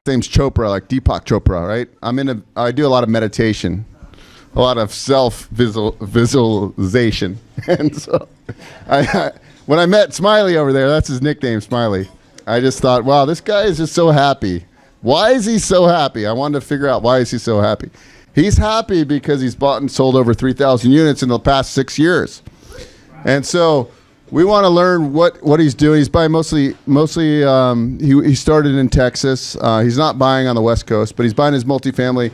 name's Chopra, like Deepak Chopra, right? I do a lot of meditation, a lot of visualization. And so when I met Smiley over there, that's his nickname, Smiley, I just thought, wow, this guy is just so happy. Why is he so happy? I wanted to figure out why is he so happy. He's happy because he's bought and sold over 3,000 units in the past 6 years. And so we want to learn what he's doing. He's buying mostly. He started in Texas. He's not buying on the West Coast, but he's buying his multifamily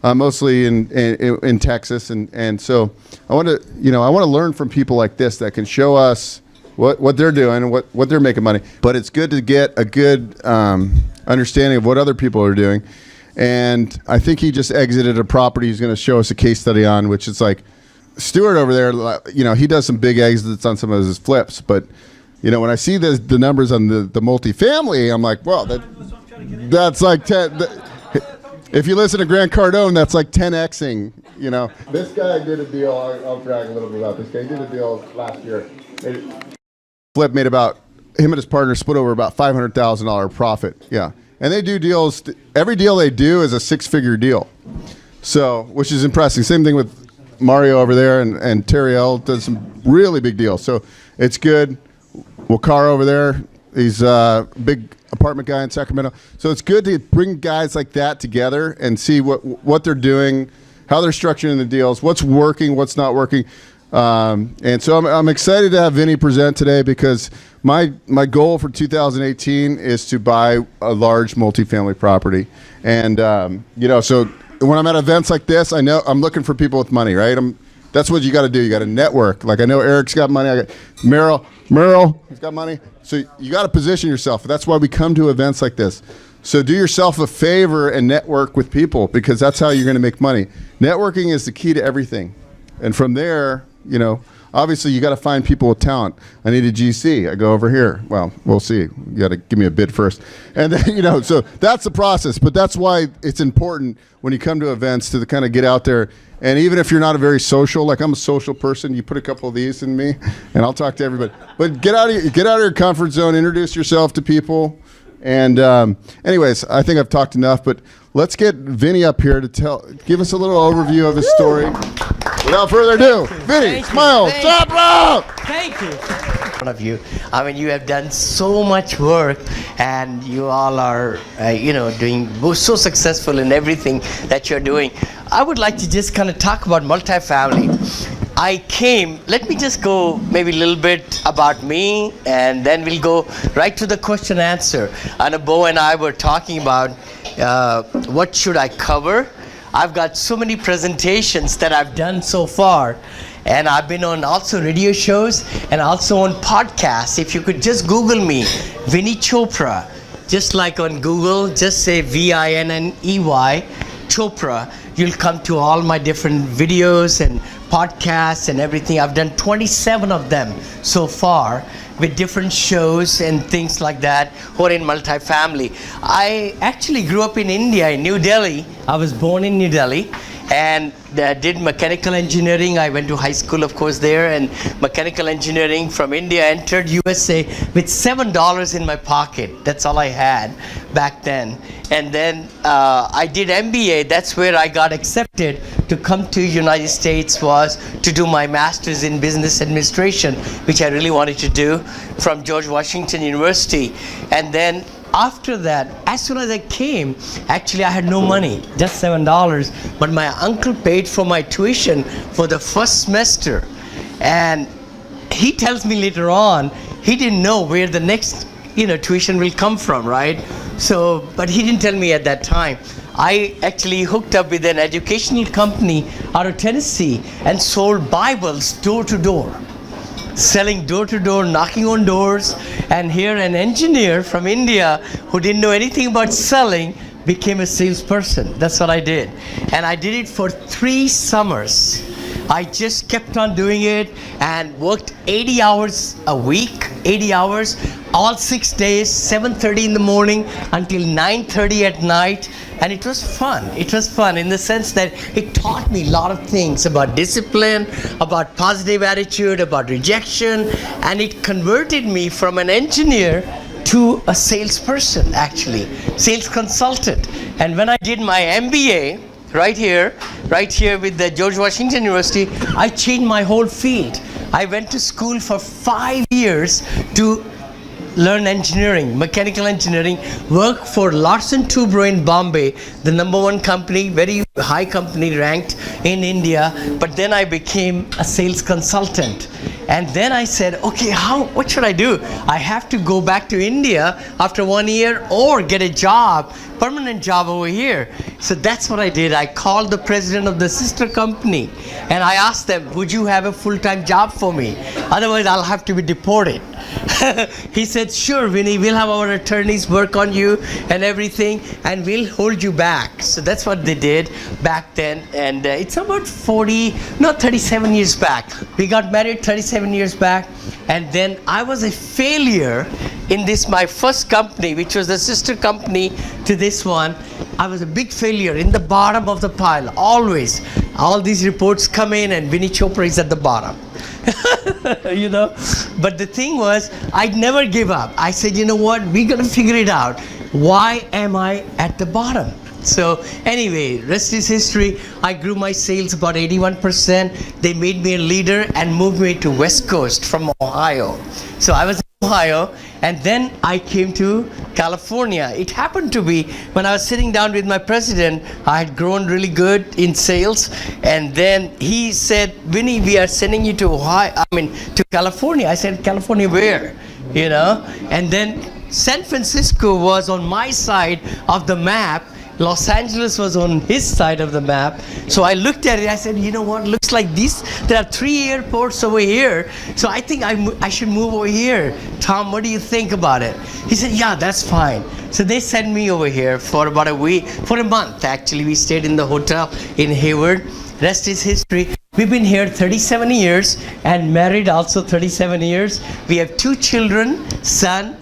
mostly in Texas. And so I want to learn from people like this that can show us what they're doing and what they're making money. But it's good to get a good understanding of what other people are doing. And I think he just exited a property he's going to show us a case study on, which is like Stuart over there, he does some big exits on some of his flips. But, when I see the numbers on the multifamily, I'm like, well, that's like 10. If you listen to Grant Cardone, that's like 10xing, This guy did a deal, I'll brag a little bit about this guy. He did a deal last year. Flip made him and his partner split over about $500,000 profit. Yeah. And they do deals, every deal they do is a 6-figure deal. So, which is impressive. Same thing with Mario over there and Terry L does some really big deals. So it's good. Wakar over there, he's a big apartment guy in Sacramento. So it's good to bring guys like that together and see what they're doing, how they're structuring the deals, what's working, what's not working. And so I'm excited to have Vinny present today because my goal for 2018 is to buy a large multifamily property. And, so when I'm at events like this, I know I'm looking for people with money, right? That's what you got to do. You got to network. Like I know Eric's got money. I got Merrill, he's got money. So you got to position yourself. That's why we come to events like this. So do yourself a favor and network with people because that's how you're going to make money. Networking is the key to everything. And from there, obviously you got to find people with talent. I need a GC. I go over here. Well, we'll see. You got to give me a bid first. And then, so that's the process. But that's why it's important when you come to events to kind of get out there. And even if you're not a very social, like I'm a social person, you put a couple of these in me and I'll talk to everybody. But get out of your comfort zone, introduce yourself to people. And anyways, I think I've talked enough, but let's get Vinny up here to give us a little overview of his story. Without further ado, Vinny, smile, Chopra! Thank you. One of you. I mean, you have done so much work, and you all are, doing so successful in everything that you're doing. I would like to just kind of talk about multifamily. Let me just go maybe a little bit about me, and then we'll go right to the question and answer. I know Bo and I were talking about what should I cover. I've got so many presentations that I've done so far, and I've been on also radio shows and also on podcasts. If you could just Google me, Vinny Chopra, just like on Google, just say Vinney Chopra, you'll come to all my different videos and podcasts and everything. I've done 27 of them so far with different shows and things like that, or in multifamily. I actually grew up in India, in New Delhi. I was born in New Delhi and did mechanical engineering. I went to high school, of course, there, and mechanical engineering from India. Entered USA with $7 in my pocket. That's all I had back then. And then I did M.B.A. That's where I got accepted to come to United States, was to do my master's in business administration, which I really wanted to do, from George Washington University. And then after that, as soon as I came, actually I had no money, just $7, but my uncle paid for my tuition for the first semester. And he tells me later on, he didn't know where the next tuition will come from, right? So, but he didn't tell me at that time. I actually hooked up with an educational company out of Tennessee and sold Bibles door to door. Selling door to door, knocking on doors, and here an engineer from India who didn't know anything about selling became a salesperson. That's what I did. And I did it for 3 summers. I just kept on doing it and worked 80 hours a week, 80 hours, all 6 days, 7:30 in the morning until 9:30 at night. And it was fun. It was fun in the sense that it taught me a lot of things about discipline, about positive attitude, about rejection, and it converted me from an engineer to a salesperson, actually, sales consultant. And when I did my MBA, right here with the George Washington University, I changed my whole field. I went to school for 5 years to learn engineering, mechanical engineering, work for Larsen Toubro in Bombay, the #1 company, very high company ranked in India. But then I became a sales consultant. And then I said, okay, what should I do? I have to go back to India after 1 year or get a job, permanent job over here. So that's what I did. I called the president of the sister company and I asked them, would you have a full-time job for me? Otherwise I'll have to be deported. He said, sure, Vinny, we'll have our attorneys work on you and everything and we'll hold you back. So that's what they did back then. And it's about 37 years back. We got married 37 years back. And then I was a failure in this, my first company, which was the sister company to this one. I was a big failure in the bottom of the pile, always. All these reports come in and Vinny Chopra is at the bottom. You know, but the thing was, I'd never give up. I said, you know what, we're gonna figure it out. Why am I at the bottom? So anyway, rest is history. I grew my sales about 81%. They made me a leader and moved me to West Coast from Ohio. So I was in Ohio and then I came to California. It happened to be when I was sitting down with my president, I had grown really good in sales. And then he said, Vinny, we are sending you to to California. I said, California where? You know? And then San Francisco was on my side of the map. Los Angeles was on his side of the map. So I looked at it, I said, you know what, looks like this. There are 3 airports over here. So I think I should move over here. Tom, what do you think about it? He said, yeah, that's fine. So they sent me over here for about a week, for a month actually. We stayed in the hotel in Hayward. Rest is history. We've been here 37 years and married also 37 years. We have 2 children, son,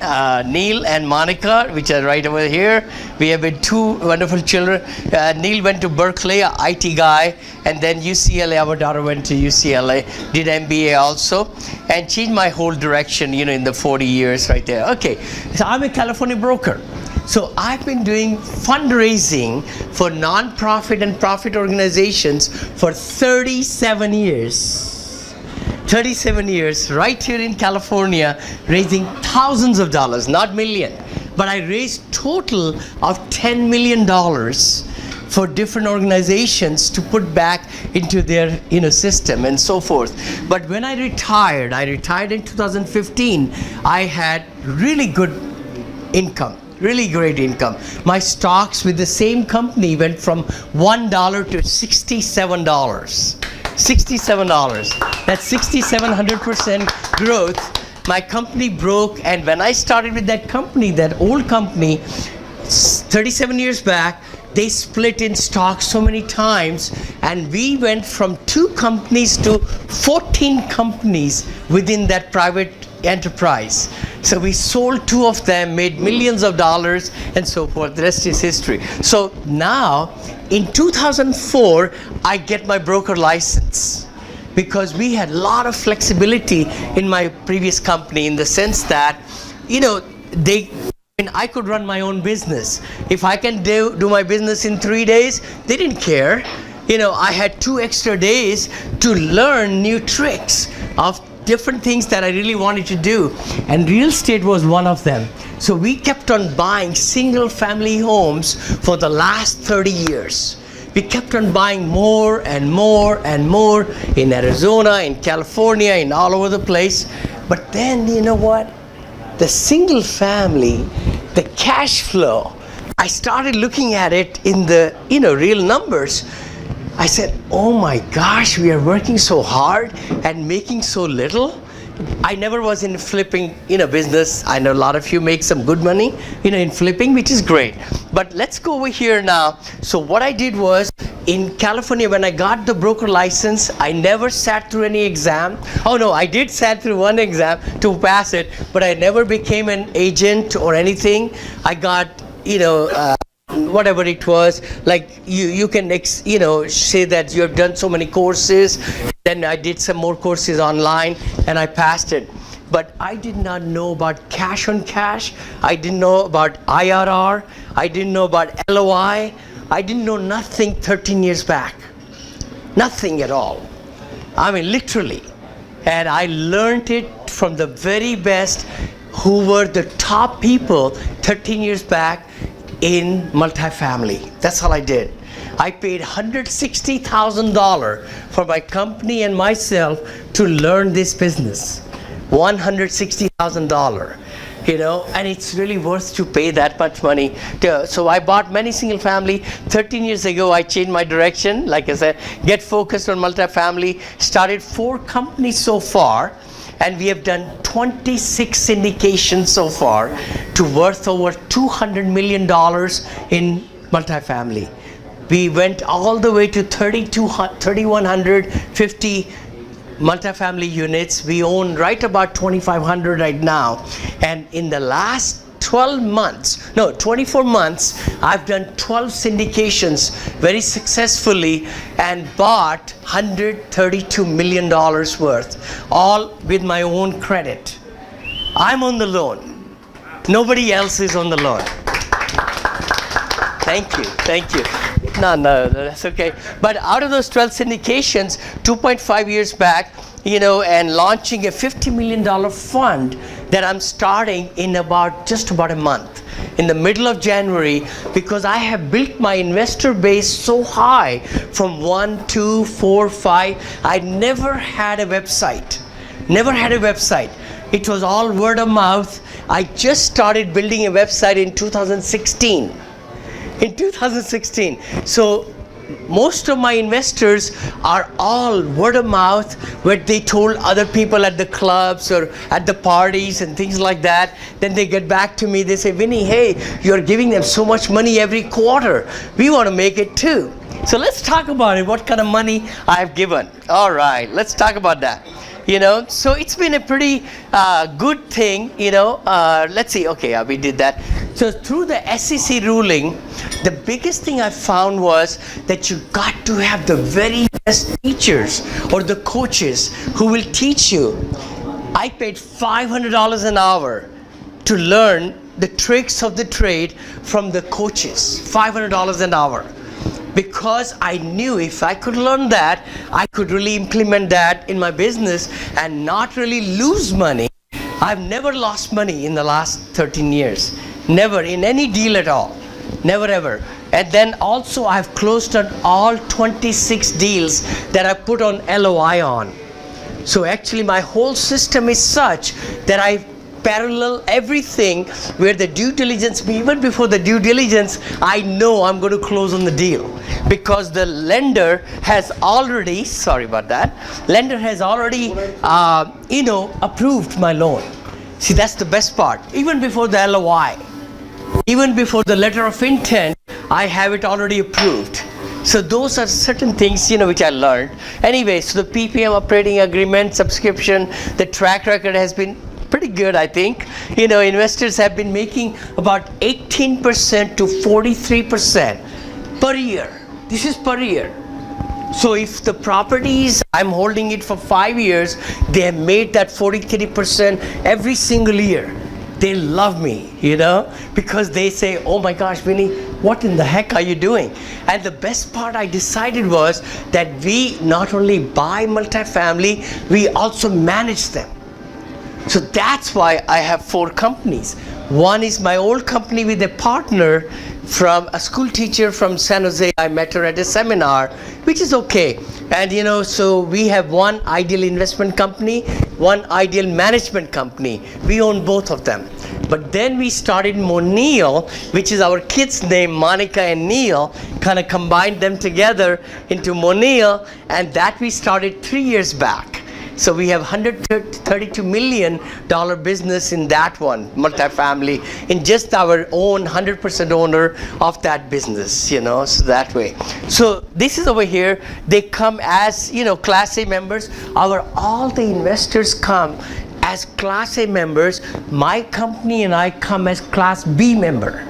Neil and Monica, which are right over here. We have 2 wonderful children. Neil went to Berkeley, a IT guy, and then UCLA, our daughter went to UCLA, did M.B.A. also, and changed my whole direction, you know, in the 40 years right there. Okay, so I'm a California broker. So I've been doing fundraising for non-profit and profit organizations for 37 years. 37 years right here in California, raising thousands of dollars, not million, but I raised total of $10 million for different organizations to put back into their system and so forth. But when I retired in 2015, I had really good income. Really great income. My stocks with the same company went from $1 to $67. $67. That's 6,700% growth. My company broke, and when I started with that company, that old company, 37 years back, they split in stocks so many times, and we went from 2 companies to 14 companies within that private enterprise. So we sold 2 of them, made millions of dollars, and so forth. The rest is history. So now, in 2004, I get my broker license because we had a lot of flexibility in my previous company in the sense that, I could run my own business. If I can do my business in 3 days, they didn't care. I had 2 extra days to learn new tricks of different things that I really wanted to do, and real estate was one of them. So we kept on buying single family homes for the last 30 years. We kept on buying more and more and more in Arizona, in California, in all over the place. But then, you know what? The single family, the cash flow, I started looking at it in the real numbers. I said, oh my gosh, we are working so hard and making so little. I never was in flipping business. I know a lot of you make some good money in flipping, which is great. But let's go over here now. So what I did was, in California, when I got the broker license, I never sat through any exam. Oh no, I did sat through one exam to pass it, but I never became an agent or anything. I got, whatever it was, like you can say that you have done so many courses. Then I did some more courses online and I passed it. but I did not know about cash on cash. I didn't know about IRR. I didn't know about LOI. I didn't know nothing 13 years back. Nothing at all. I mean, literally. And I learned it from the very best who were the top people 13 years back in multifamily. That's all I did. I paid $160,000 for my company and myself to learn this business. $160,000. You know, and it's really worth to pay that much money. So I bought many single family. 13 years ago, I changed my direction. Like I said, get focused on multifamily. Started 4 companies so far, and we have done 26 syndications so far to worth over $200 million in multifamily. We went all the way to 3,150 multifamily units. We own right about 2,500 right now. And in the last 24 months, I've done 12 syndications very successfully and bought $132 million worth, all with my own credit. I'm on the loan. Nobody else is on the loan. Thank you. No, that's okay. But out of those 12 syndications, 2.5 years back, and launching a $50 million fund that I'm starting in just about a month, in the middle of January, because I have built my investor base so high from 1, 2, 4, 5. I never had a website. It was all word of mouth. I just started building a website in 2016. So most of my investors are all word of mouth, where they told other people at the clubs or at the parties and things like that. Then they get back to me, they say, Vinny, hey, you're giving them so much money every quarter. We want to make it too. So let's talk about it, what kind of money I've given. All right, let's talk about that. So it's been a pretty good thing, let's see, okay, we did that. So through the SEC ruling, the biggest thing I found was that you got to have the very best teachers or the coaches who will teach you. I paid $500 an hour to learn the tricks of the trade from the coaches, $500 an hour. Because I knew if I could learn that, I could really implement that in my business and not really lose money. I've never lost money in the last 13 years. Never in any deal at all. Never ever. And then also I've closed on all 26 deals that I put on LOI on. So actually my whole system is such that I parallel everything, where the due diligence, even before the due diligence, I know I'm going to close on the deal, because the lender has already, approved my loan. See, that's the best part. Even before the LOI, even before the letter of intent, I have it already approved. So those are certain things, which I learned. Anyway, so the PPM operating agreement, subscription, the track record has been pretty good, I think. Investors have been making about 18% to 43% per year. This is per year. So if the properties, I'm holding it for 5 years, they have made that 43% every single year. They love me, because they say, oh my gosh, Vinny, what in the heck are you doing? And the best part I decided was that we not only buy multifamily, we also manage them. So that's why I have 4 companies. One is my old company with a partner from a school teacher from San Jose. I met her at a seminar, which is okay. And so we have one ideal investment company, one ideal management company. We own both of them. But then we started Monil, which is our kids' name, Monica and Neil, kind of combined them together into Monil, and that we started 3 years back. So we have $132 million business in that one, multifamily, in just our own 100% owner of that business, so that way. So this is over here, they come as, Class A members. All the investors come as Class A members. My company and I come as Class B member.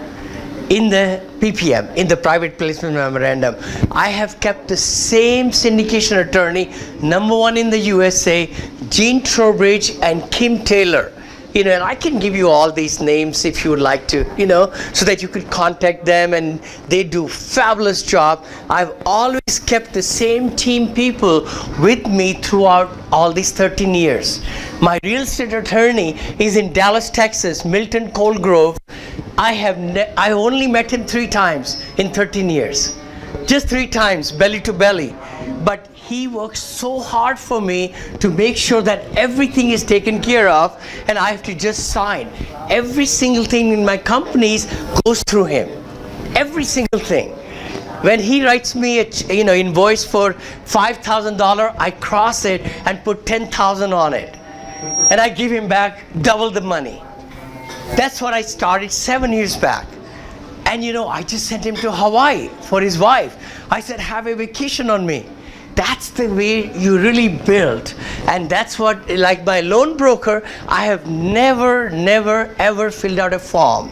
in the PPM, in the private placement memorandum. I have kept the same syndication attorney, #1 in the USA, Gene Trowbridge and Kim Taylor. You know, and I can give you all these names if you would like to, you know, so that you could contact them, and they do fabulous job. I've always kept the same team people with me throughout all these 13 years. My real estate attorney is in Dallas, Texas, Milton Coldgrove. I only met him 3 times in 13 years. Just 3 times, belly to belly. But he works so hard for me to make sure that everything is taken care of, and I have to just sign. Every single thing in my companies goes through him. Every single thing. When he writes me a invoice for $5,000, I cross it and put 10,000 on it, and I give him back double the money. That's what I started 7 years back. And I just sent him to Hawaii for his wife. I said, have a vacation on me. That's the way you really build. And that's what, like my loan broker, I have never, ever filled out a form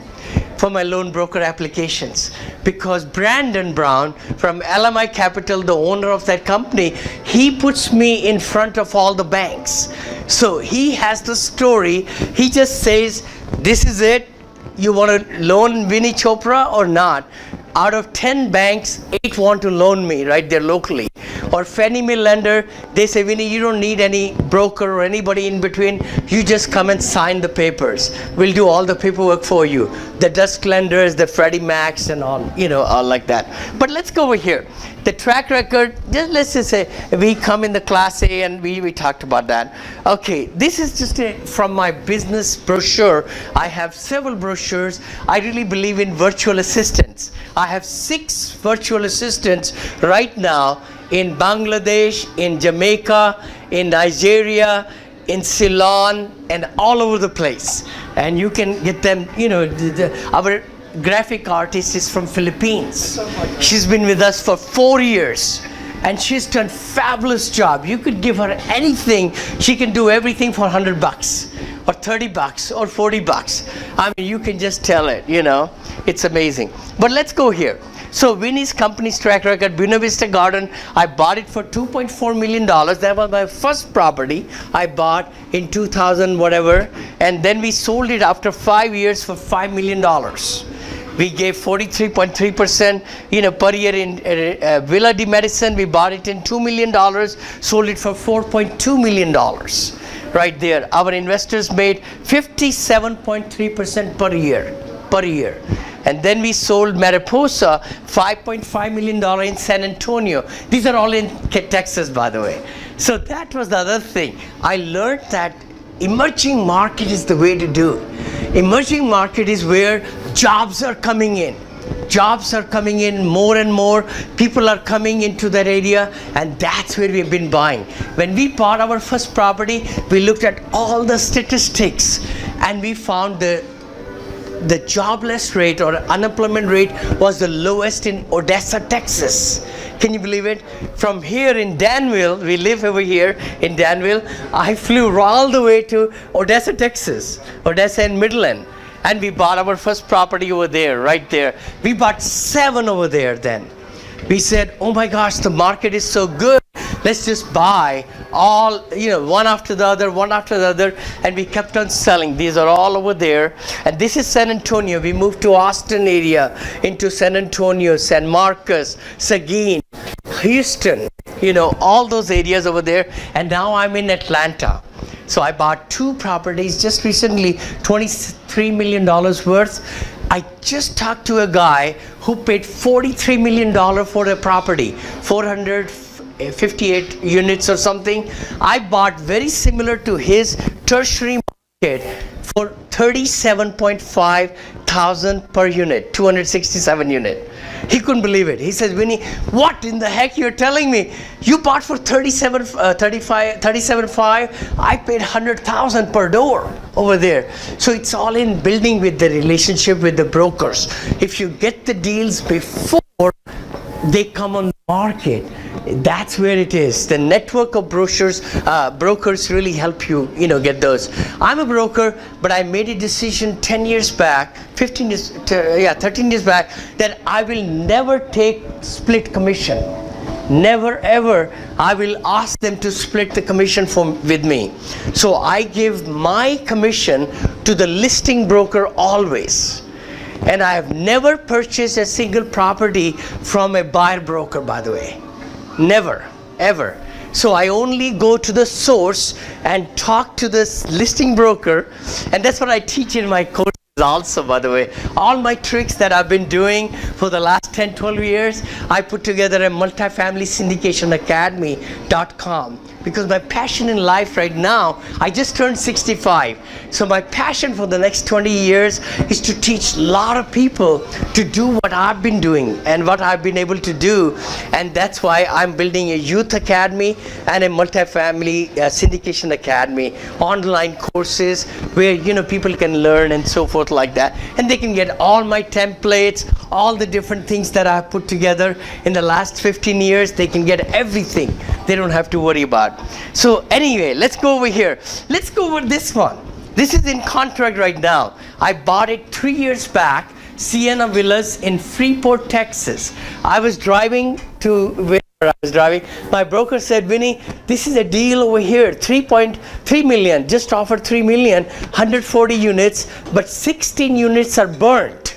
for my loan broker applications, because Brandon Brown from LMI Capital, the owner of that company, he puts me in front of all the banks. So he has the story. He just says, this is it. You want to loan Vinny Chopra or not? Out of 10 banks, 8 want to loan me right there locally. Or Fannie Mae lender, they say, Vinny, you don't need any broker or anybody in between. You just come and sign the papers. We'll do all the paperwork for you. The desk lenders, the Freddie Macs and all, all like that. But let's go over here. The track record, let's just say we come in the class A, and we talked about that. Okay, this is just from my business brochure. I have several brochures. I really believe in virtual assistants. I have 6 virtual assistants right now in Bangladesh, in Jamaica, in Nigeria, in Ceylon, and all over the place. And you can get them, our graphic artist is from Philippines. She's been with us for 4 years, and she's done fabulous job. You could give her anything. She can do everything for $100 or $30 or $40. I mean, you can just tell it, it's amazing. But let's go here. So Vinny's company's track record, Buena Vista Garden, I bought it for $2.4 million. That was my first property I bought in 2000 whatever, and then we sold it after 5 years for $5 million. We gave 43.3% per year in Villa di Medicine. We bought it in $2 million, sold it for $4.2 million. Right there. Our investors made 57.3% per year. And then we sold Mariposa, $5.5 million in San Antonio. These are all in Texas, by the way. So that was the other thing. I learned that emerging market is the way to do. Emerging market is where jobs are coming in. Jobs are coming in more and more. People are coming into that area, and that's where we've been buying. When we bought our first property, we looked at all the statistics, and we found the jobless rate or unemployment rate was the lowest in Odessa, Texas. Can you believe it? From here in Danville, we live over here in Danville, I flew all the way to Odessa, Texas, Odessa and Midland. And we bought our first property over there, right there. We bought 7 over there then. We said, oh my gosh, the market is so good. Let's just buy all, one after the other, and we kept on selling. These are all over there. And this is San Antonio. We moved to Austin area, into San Antonio, San Marcos, Seguin, Houston, all those areas over there. And now I'm in Atlanta. So I bought 2 properties just recently, $23 million worth. I just talked to a guy who paid $43 million for a property, 458 units or something. I bought very similar to his tertiary market for $37.5 thousand per unit, 267 unit. He couldn't believe it. He says, Vinny, what in the heck you're telling me? You bought for 37.5. I paid 100,000 per door over there. So it's all in building with the relationship with the brokers. If you get the deals before they come on the market, That's where it is. The network of brokers really help you, get those. I'm a broker, but I made a decision 10 years back, 13 years back, that I will never take split commission. Never ever I will ask them to split the commission with me. So I give my commission to the listing broker always. And I have never purchased a single property from a buyer broker, by the way. Never, ever. So I only go to the source and talk to this listing broker, and that's what I teach in my courses also, by the way. All my tricks that I've been doing for the last 10, 12 years, I put together a Multifamily Syndication Academy.com, because my passion in life right now, I just turned 65. So my passion for the next 20 years is to teach a lot of people to do what I've been doing and what I've been able to do. And that's why I'm building a youth academy and a multifamily syndication academy, online courses where people can learn and so forth like that. And they can get all my templates, all the different things that I've put together in the last 15 years. They can get everything. They don't have to worry about. So anyway, let's go over here. Let's go over this one. This is in contract right now. I bought it 3 years back, Sienna Villas in Freeport, Texas. I was driving to where I was driving. My broker said, Vinny, this is a deal over here, 3.3 million, just offered 3 million, 140 units, but 16 units are burnt.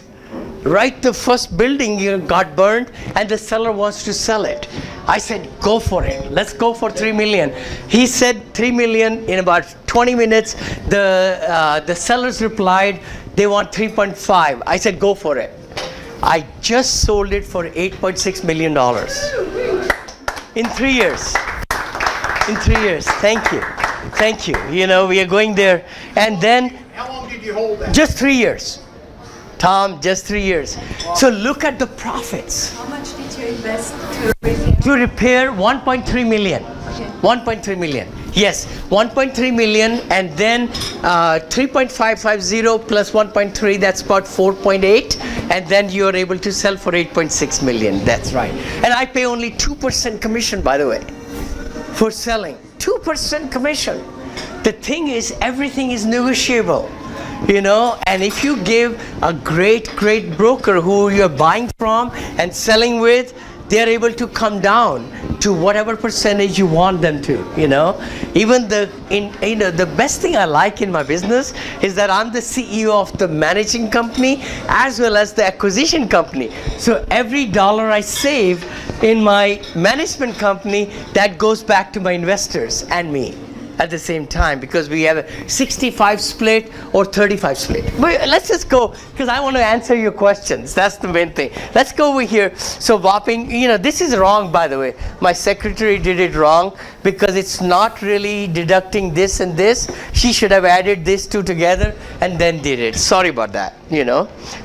Right, the first building got burned and the seller wants to sell it. I said, go for it. Let's go for 3 million. He said 3 million in about 20 minutes. The sellers replied, they want 3.5. I said, go for it. I just sold it for $8.6 million. In 3 years. In 3 years. Thank you. Thank you. We are going there. And then, how long did you hold that? Just 3 years. Tom, just 3 years. So look at the profits. How much did you invest to repair? To repair 1.3 million. Okay. 1.3 million. Yes, 1.3 million, and then 3.550 plus 1.3, that's about 4.8, and then you're able to sell for 8.6 million. That's right. And I pay only 2% commission, by the way, for selling. 2% commission. The thing is, everything is negotiable. And if you give a great broker who you're buying from and selling with, they're able to come down to whatever percentage you want them to. Even the best thing I like in my business is that I'm the CEO of the managing company as well as the acquisition company. So every dollar I save in my management company, that goes back to my investors and me at the same time, because we have a 65 split or 35 split. But let's just go, because I want to answer your questions. That's the main thing. Let's go over here. So whopping, this is wrong, by the way. My secretary did it wrong, because it's not really deducting this and this. She should have added these two together and then did it. Sorry about that,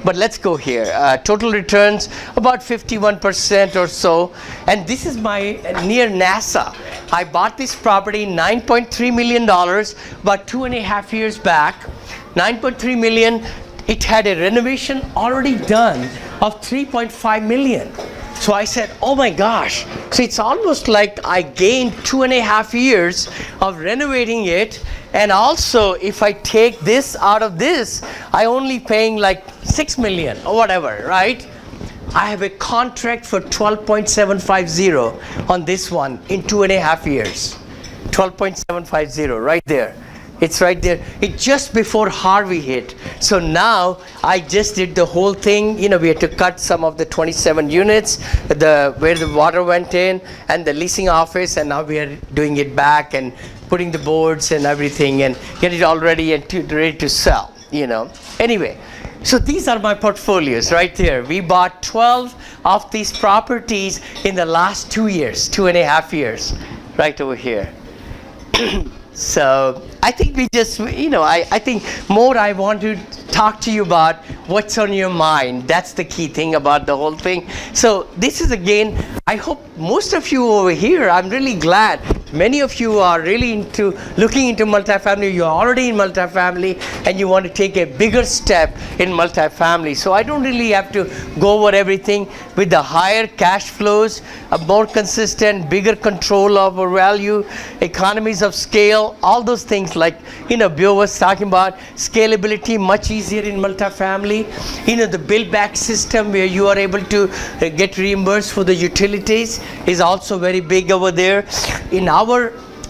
But let's go here. Total returns about 51% or so. And this is my near NASA. I bought this property $9.3 million about 2.5 years back. 9.3 million. It had a renovation already done of 3.5 million. So I said, oh my gosh. So it's almost like I gained 2.5 years of renovating it. And also, if I take this out of this, I only paying like 6 million or whatever, right? I have a contract for 12.750 on this one in 2.5 years. 12.750 right there. It's right there. It's just before Harvey hit. So now I just did the whole thing. We had to cut some of the 27 units, where the water went in, and the leasing office, and now we are doing it back and putting the boards and everything and get it all ready and ready to sell. Anyway. So these are my portfolios right there. We bought 12 of these properties in the last 2 years, 2.5 years, right over here. So I think we just, I think more I want to talk to you about what's on your mind. That's the key thing about the whole thing. So this is, again, I hope most of you over here, I'm really glad many of you are really looking into multifamily, you're already in multifamily, and you want to take a bigger step in multifamily. So I don't really have to go over everything. With the higher cash flows, a more consistent, bigger control of our value, economies of scale, all those things like, Bill was talking about, scalability much easier in multifamily. The build back system where you are able to get reimbursed for the utilities is also very big over there.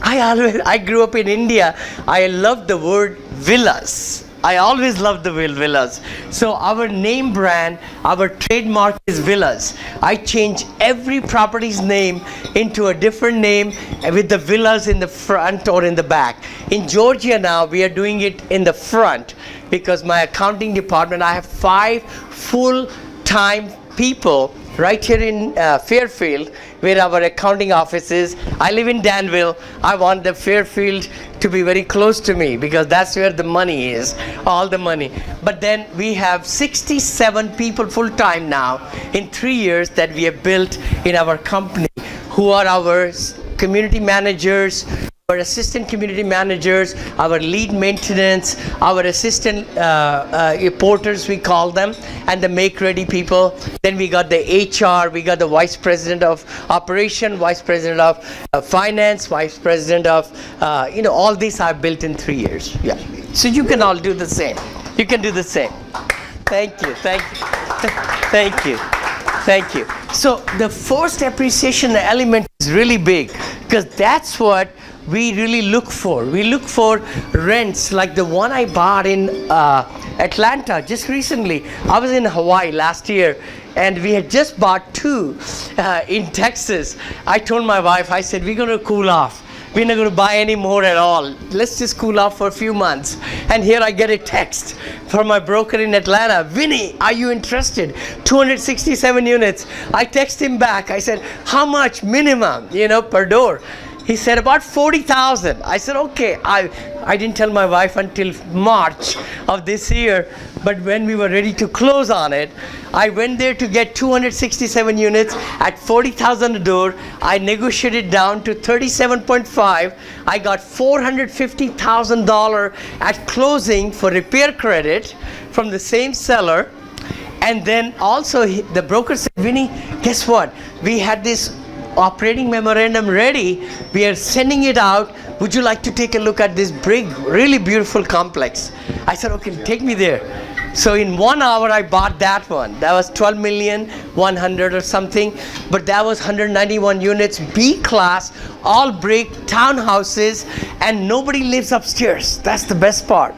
I grew up in India. I love the word villas. I always loved the word villas. So our name brand, our trademark is villas. I change every property's name into a different name with the villas in the front or in the back. In Georgia now, we are doing it in the front because my accounting department, I have 5 full-time people right here in Fairfield, where our accounting office is. I live in Danville. I want the Fairfield to be very close to me because that's where the money is, all the money. But then we have 67 people full-time now in 3 years that we have built in our company, who are our community managers, our assistant community managers, our lead maintenance, our assistant porters, we call them, and the make-ready people. Then we got the HR, we got the vice president of operation, vice president of finance, vice president of, all these are built in 3 years. Yeah. So you can all do the same. You can do the same. Thank you. Thank you. Thank you. Thank you. So the forced appreciation element is really big because that's what we really look for. We look for rents like the one I bought in Atlanta just recently. I was in Hawaii last year and we had just bought 2 in Texas. I told my wife, I said, we're going to cool off. We're not going to buy any more at all. Let's just cool off for a few months. And here I get a text from my broker in Atlanta. Vinny, are you interested? 267 units. I text him back. I said, how much minimum, per door? He said about 40,000. I said, okay. I didn't tell my wife until March of this year, but when we were ready to close on it, I went there to get 267 units at 40,000 a door. I negotiated down to 37.5. I got $450,000 at closing for repair credit from the same seller. And then also the broker said, Vinny, guess what? We had this operating memorandum ready. We are sending it out. Would you like to take a look at this big, really beautiful complex? I said, okay, take me there. So in 1 hour, I bought that one. That was 12,100,000 or something, but that was 191 units, B class, all brick, townhouses, and nobody lives upstairs. That's the best part.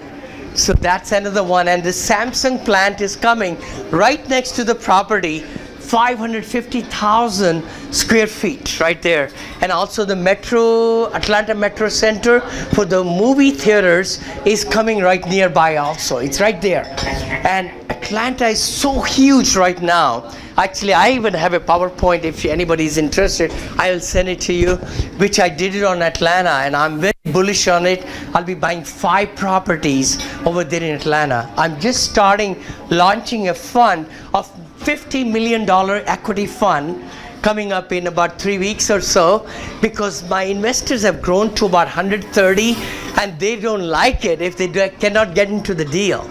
So that's another one. And the Samsung plant is coming right next to the property. 550,000 square feet right there. And also the Atlanta Metro Center for the movie theaters is coming right nearby also. It's right there. And Atlanta is so huge right now. Actually, I even have a PowerPoint. If anybody is interested, I will send it to you, which I did it on Atlanta, and I'm very bullish on it. I'll be buying 5 properties over there in Atlanta. I'm just launching a fund of $50 million equity fund coming up in about 3 weeks or so, because my investors have grown to about 130 and they don't like it if they cannot get into the deal.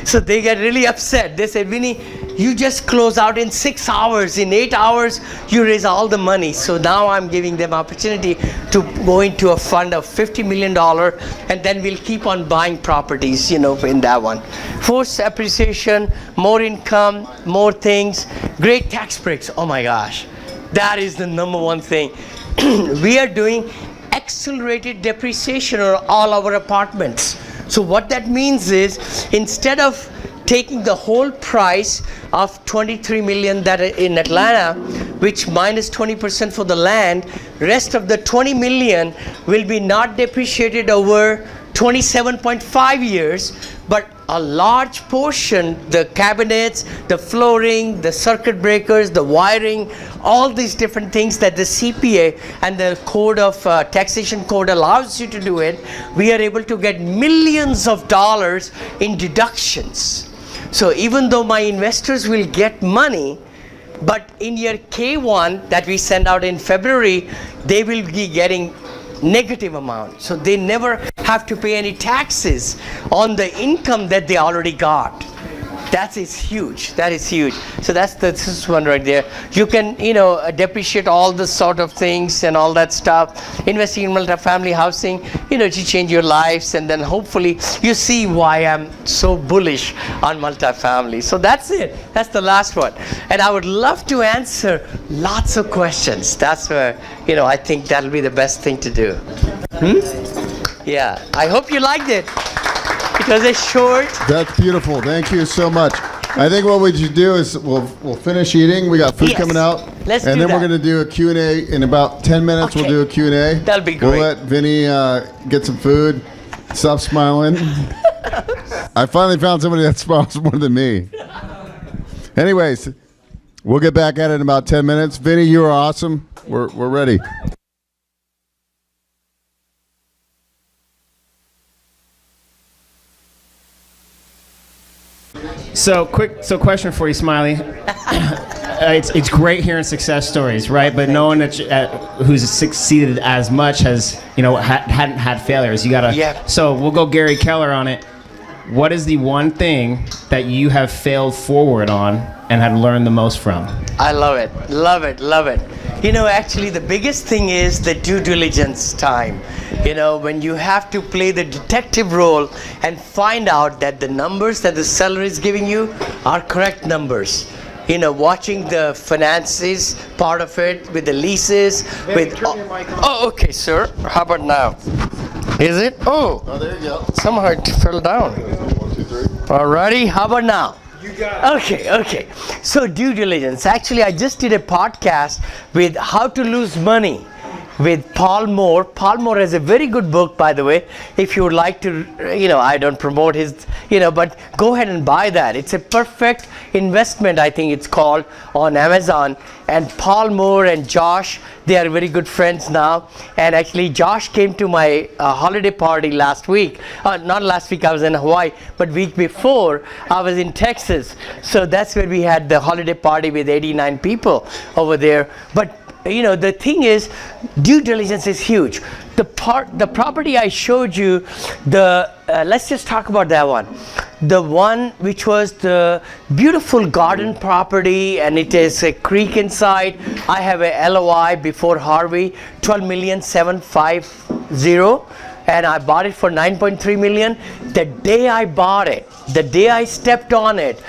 So they get really upset. They said, Vinny, you just close out in 6 hours. In 8 hours, you raise all the money. So now I'm giving them opportunity to go into a fund of $50 million, and then we'll keep on buying properties, in that one. Forced appreciation, more income, more things, great tax breaks. Oh my gosh, that is the number one thing. We are doing accelerated depreciation on all our apartments. So what that means is, instead of taking the whole price of $23 million that in Atlanta, which minus 20% for the land, rest of the $20 million will be not depreciated over 27.5 years, but a large portion, the cabinets, the flooring, the circuit breakers, the wiring, all these different things that the CPA and the code of taxation code allows you to do it, we are able to get millions of dollars in deductions. So even though my investors will get money, But in your K1 that we send out in February, they will be getting negative amount. So they never have to pay any taxes on the income that they already got. That is huge. That is huge. So this is one right there. You can, depreciate all the sort of things and all that stuff. Investing in multifamily housing, to change your lives, and then hopefully you see why I'm so bullish on multifamily. So that's it. That's the last one. And I would love to answer lots of questions. That's where, I think that'll be the best thing to do. Yeah. I hope you liked it. It was a short. That's beautiful. Thank you so much. I think what we should do is we'll finish eating. We got food coming out. Let's and do then that. we're going to do a Q&A in about 10 minutes. Okay. We'll do a Q&A. That'll be great. We'll let Vinny get some food. Stop smiling. I finally found somebody that smiles more than me. Anyways, we'll get back at it in about 10 minutes. Vinny, you are awesome. We're ready. So question for you, Smiley. It's great hearing success stories, right? But no one who's succeeded as much has, hadn't had failures. You gotta. Yeah. So we'll go Gary Keller on it. What is the one thing that you have failed forward on and have learned the most from? I love it. Love it. Love it. Actually, the biggest thing is the due diligence time. When you have to play the detective role and find out that the numbers that the seller is giving you are correct numbers. Watching the finances part of it with the leases. Oh, okay, sir. How about now? Is it? Oh, there you go. somehow it fell down. 1, 2, 3. Alrighty, how about now? You got it. Okay. So due diligence. Actually, I just did a podcast with How to Lose Money with Paul Moore. Paul Moore has a very good book, by the way. If you would like to, I don't promote his, but go ahead and buy that. It's a perfect investment, I think it's called, on Amazon. And Paul Moore and Josh, they are very good friends now. And actually, Josh came to my holiday party last week. Not last week, I was in Hawaii, but week before, I was in Texas. So that's where we had the holiday party with 89 people over there. But the thing is, due diligence is huge. The property I showed you, let's just talk about that one. The one which was the beautiful garden property, and it is a creek inside. I have a LOI before Harvey, 12,750,000, and I bought it for 9.3 million. The day I bought it, the day I stepped on it,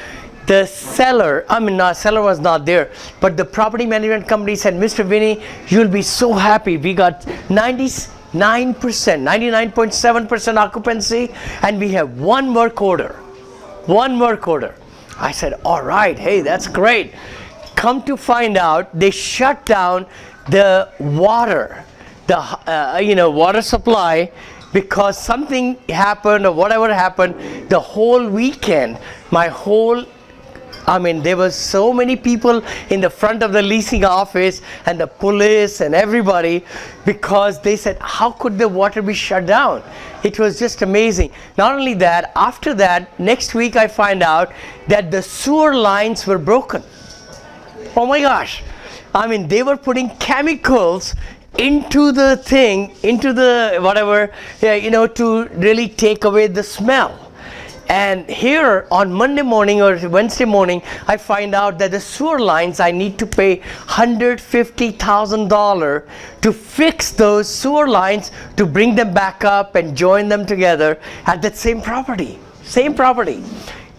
the seller was not there, but the property management company said, Mr. Vinny, you'll be so happy. We got 99.7% occupancy, and we have one work order. I said, all right, hey, that's great. Come to find out, they shut down the water, water supply, because something happened or whatever happened the whole weekend. There was so many people in the front of the leasing office and the police and everybody, because they said, how could the water be shut down? It was just amazing. Not only that, after that, next week I find out that the sewer lines were broken. Oh my gosh. They were putting chemicals into the thing, to really take away the smell. And here on Monday morning or Wednesday morning, I find out that the sewer lines, I need to pay $150,000 to fix those sewer lines, to bring them back up and join them together at that same property.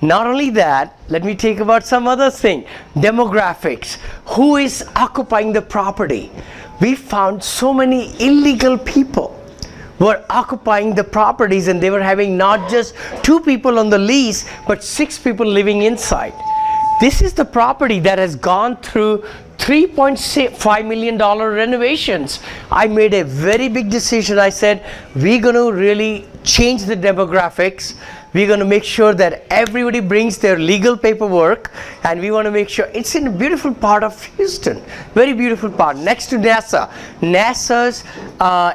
Not only that, let me talk about some other thing. Demographics. Who is occupying the property? We found so many illegal people were occupying the properties, and they were having not just 2 people on the lease, but 6 people living inside. This is the property that has gone through $3.5 million renovations. I made a very big decision. I said, we're going to really change the demographics. We're going to make sure that everybody brings their legal paperwork, and we want to make sure it's in a beautiful part of Houston, very beautiful part, next to NASA. NASA's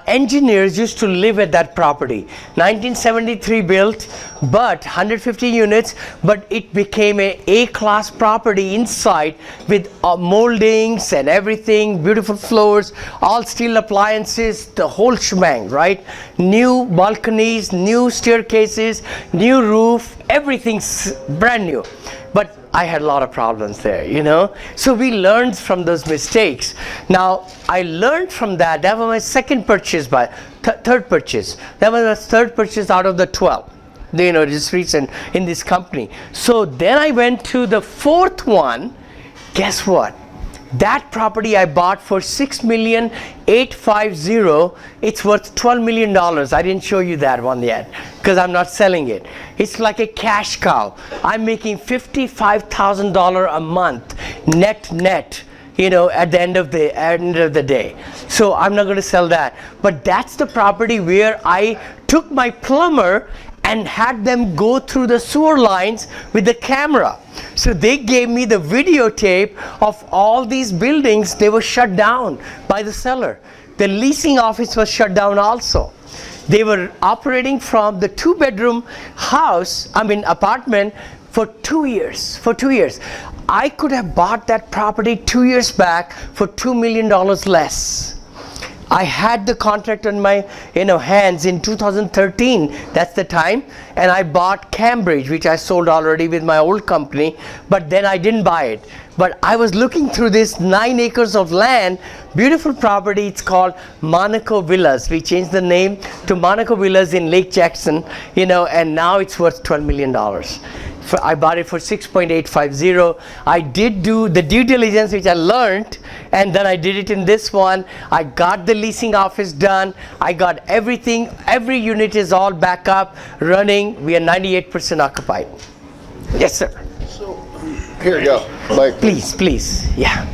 engineers used to live at that property. 1973 built, but 150 units, but it became a A-class property inside with moldings and everything, beautiful floors, all steel appliances, the whole shebang, right? New balconies, new staircases, new roof, everything's brand new. But I had a lot of problems there, you know. So we learned from those mistakes. Now, I learned from that. That was my second purchase, third purchase. That was my third purchase out of the 12. You know, just recent in this company. So then I went to the fourth one. Guess what? That property I bought for $6,850,000. It's worth $12 million. I didn't show you that one yet because I'm not selling it. It's like a cash cow. I'm making $55,000 a month net, you know, at the end of the day. So I'm not going to sell that. But that's the property where I took my plumber and had them go through the sewer lines with the camera. So they gave me the videotape of all these buildings. They were shut down by the seller. The leasing office was shut down also. They were operating from the 2-bedroom apartment for 2 years. I could have bought that property 2 years back for $2 million less. I had the contract on my hands in 2013. That's the time. And I bought Cambridge, which I sold already with my old company, but then I didn't buy it. But I was looking through this 9 acres of land, beautiful property. It's called Monaco Villas. We changed the name to Monaco Villas in Lake Jackson, and now it's worth $12 million. I bought it for 6.850. I did do the due diligence, which I learned, and then I did it in this one. I got the leasing office done. I got everything. Every unit is all back up, running. We are 98% occupied. Yes, sir. So, here you go. Please. Yeah.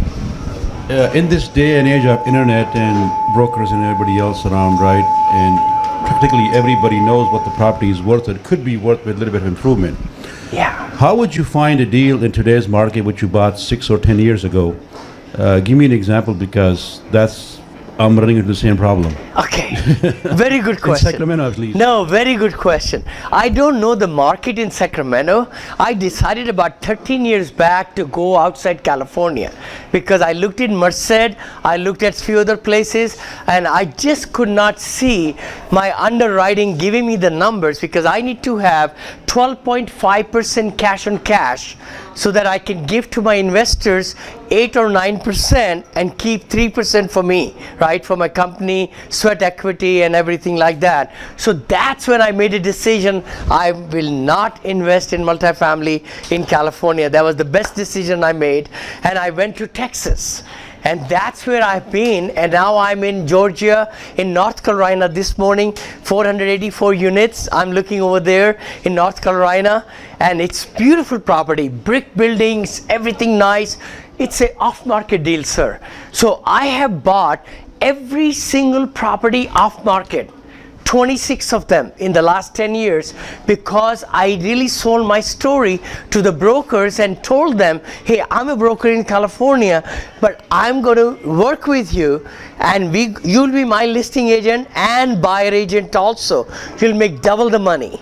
In this day and age of internet and brokers and everybody else around, right, and practically everybody knows what the property is worth. It could be worth with a little bit of improvement. Yeah. How would you find a deal in today's market which you bought 6 or 10 years ago? Give me an example, because I'm running into the same problem. Okay, very good question. In Sacramento, at least. No, very good question. I don't know the market in Sacramento. I decided about 13 years back to go outside California because I looked in Merced, I looked at a few other places, and I just could not see my underwriting giving me the numbers, because I need to have 12.5% cash on cash so that I can give to my investors 8 or 9% and keep 3% for me, right, for my company, sweat equity and everything like that. So that's when I made a decision. I will not invest in multifamily in California. That was the best decision I made, and I went to Texas. And that's where I've been, and now I'm in Georgia, in North Carolina this morning, 484 units. I'm looking over there in North Carolina, and it's beautiful property, brick buildings, everything nice. It's a off-market deal, sir. So I have bought every single property off-market, 26 of them in the last 10 years, because I really sold my story to the brokers and told them, hey, I'm a broker in California, but I'm going to work with you, and you'll be my listing agent and buyer agent also. You'll make double the money.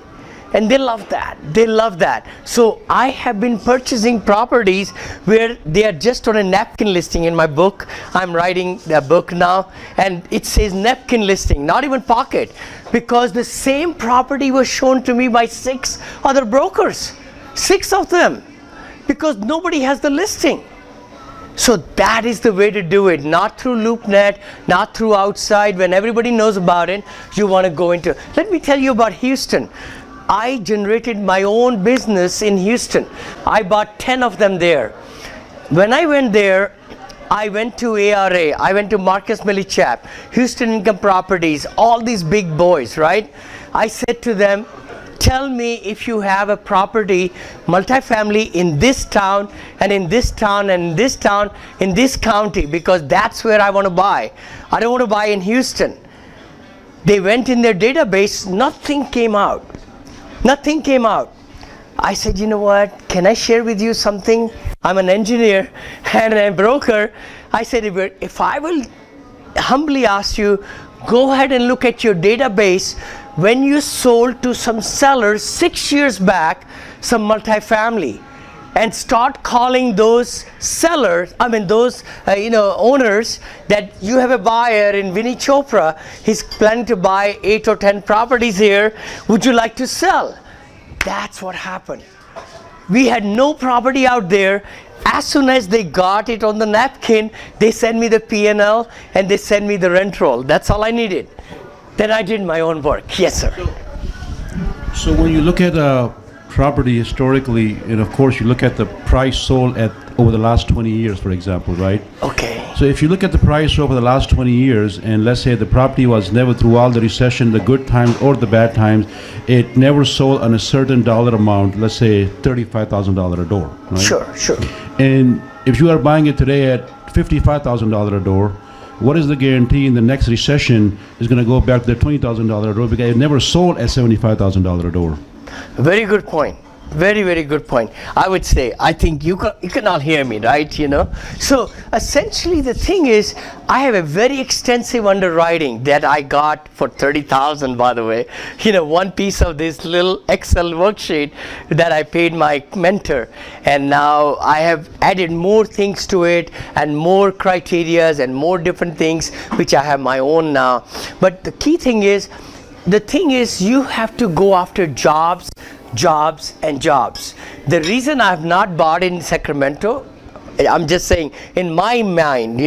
And they love that. So I have been purchasing properties where they are just on a napkin listing. In my book, I'm writing the book now, and it says napkin listing, not even pocket, because the same property was shown to me by 6 other brokers, 6 of them, because nobody has the listing. So that is the way to do it, not through LoopNet, not through outside. When everybody knows about it, you want to go into. Let me tell you about Houston. I generated my own business in Houston. I bought 10 of them there. When I went there, I went to ARA, I went to Marcus Millichap, Houston Income Properties, all these big boys, right? I said to them, tell me if you have a property, multifamily in this town, and in this town, and in this town, in this county, because that's where I want to buy. I don't want to buy in Houston. They went in their database, nothing came out. Nothing came out. I said, you know what, can I share with you something? I'm an engineer and a broker. I said, if I will humbly ask you, go ahead and look at your database when you sold to some sellers 6 years back some multifamily, and start calling those sellers, those owners, that you have a buyer in Vinny Chopra. He's planning to buy 8 or 10 properties here. Would you like to sell? That's what happened. We had no property out there. As soon as they got it on the napkin, they sent me the P&L and they sent me the rent roll. That's all I needed. Then I did my own work. Yes, sir. So when you look at a property historically, and of course you look at the price sold at over the last 20 years, for example, right? Okay. So if you look at the price over the last 20 years, and let's say the property was never, through all the recession, the good times or the bad times, it never sold on a certain dollar amount, let's say $35,000 a door, right? Sure. And if you are buying it today at $55,000 a door, what is the guarantee in the next recession is going to go back to the $20,000 a door, because it never sold at $75,000 a door? Very good point. Very, very good point. I would say, I think you can all hear me, right? So essentially the thing is, I have a very extensive underwriting that I got for $30,000, by the way. One piece of this little Excel worksheet that I paid my mentor. And now I have added more things to it and more criterias and more different things, which I have my own now. But the key thing is, you have to go after jobs. The reason I have not bought in Sacramento, I'm just saying, in my mind,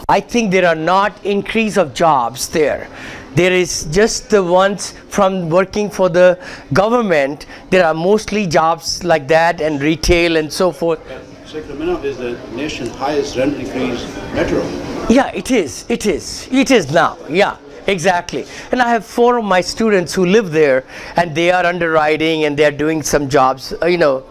I think there are not increase of jobs there. There is just the ones from working for the government. There are mostly jobs like that, and retail and so forth. Sacramento is the nation's highest rent increase metro. Yeah, it is now. Yeah. Exactly. And I have 4 of my students who live there, and they are underwriting and they are doing some jobs,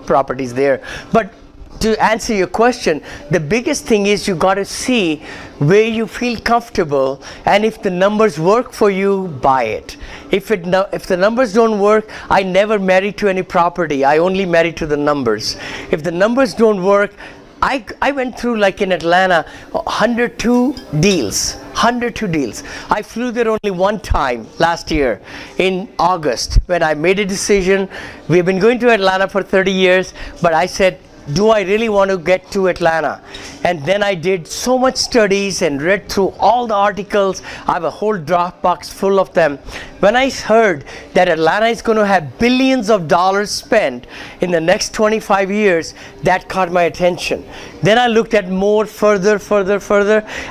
properties there. But to answer your question, the biggest thing is you got to see where you feel comfortable, and if the numbers work for you, buy it. If the numbers don't work, I never marry to any property. I only marry to the numbers. If the numbers don't work, I went through, like in Atlanta, 102 deals. I flew there only one time last year in August when I made a decision. We've been going to Atlanta for 30 years, but I said, do I really want to get to Atlanta? And then I did so much studies and read through all the articles. I have a whole Dropbox full of them. When I heard that Atlanta is going to have billions of dollars spent in the next 25 years, that caught my attention. Then I looked at more further,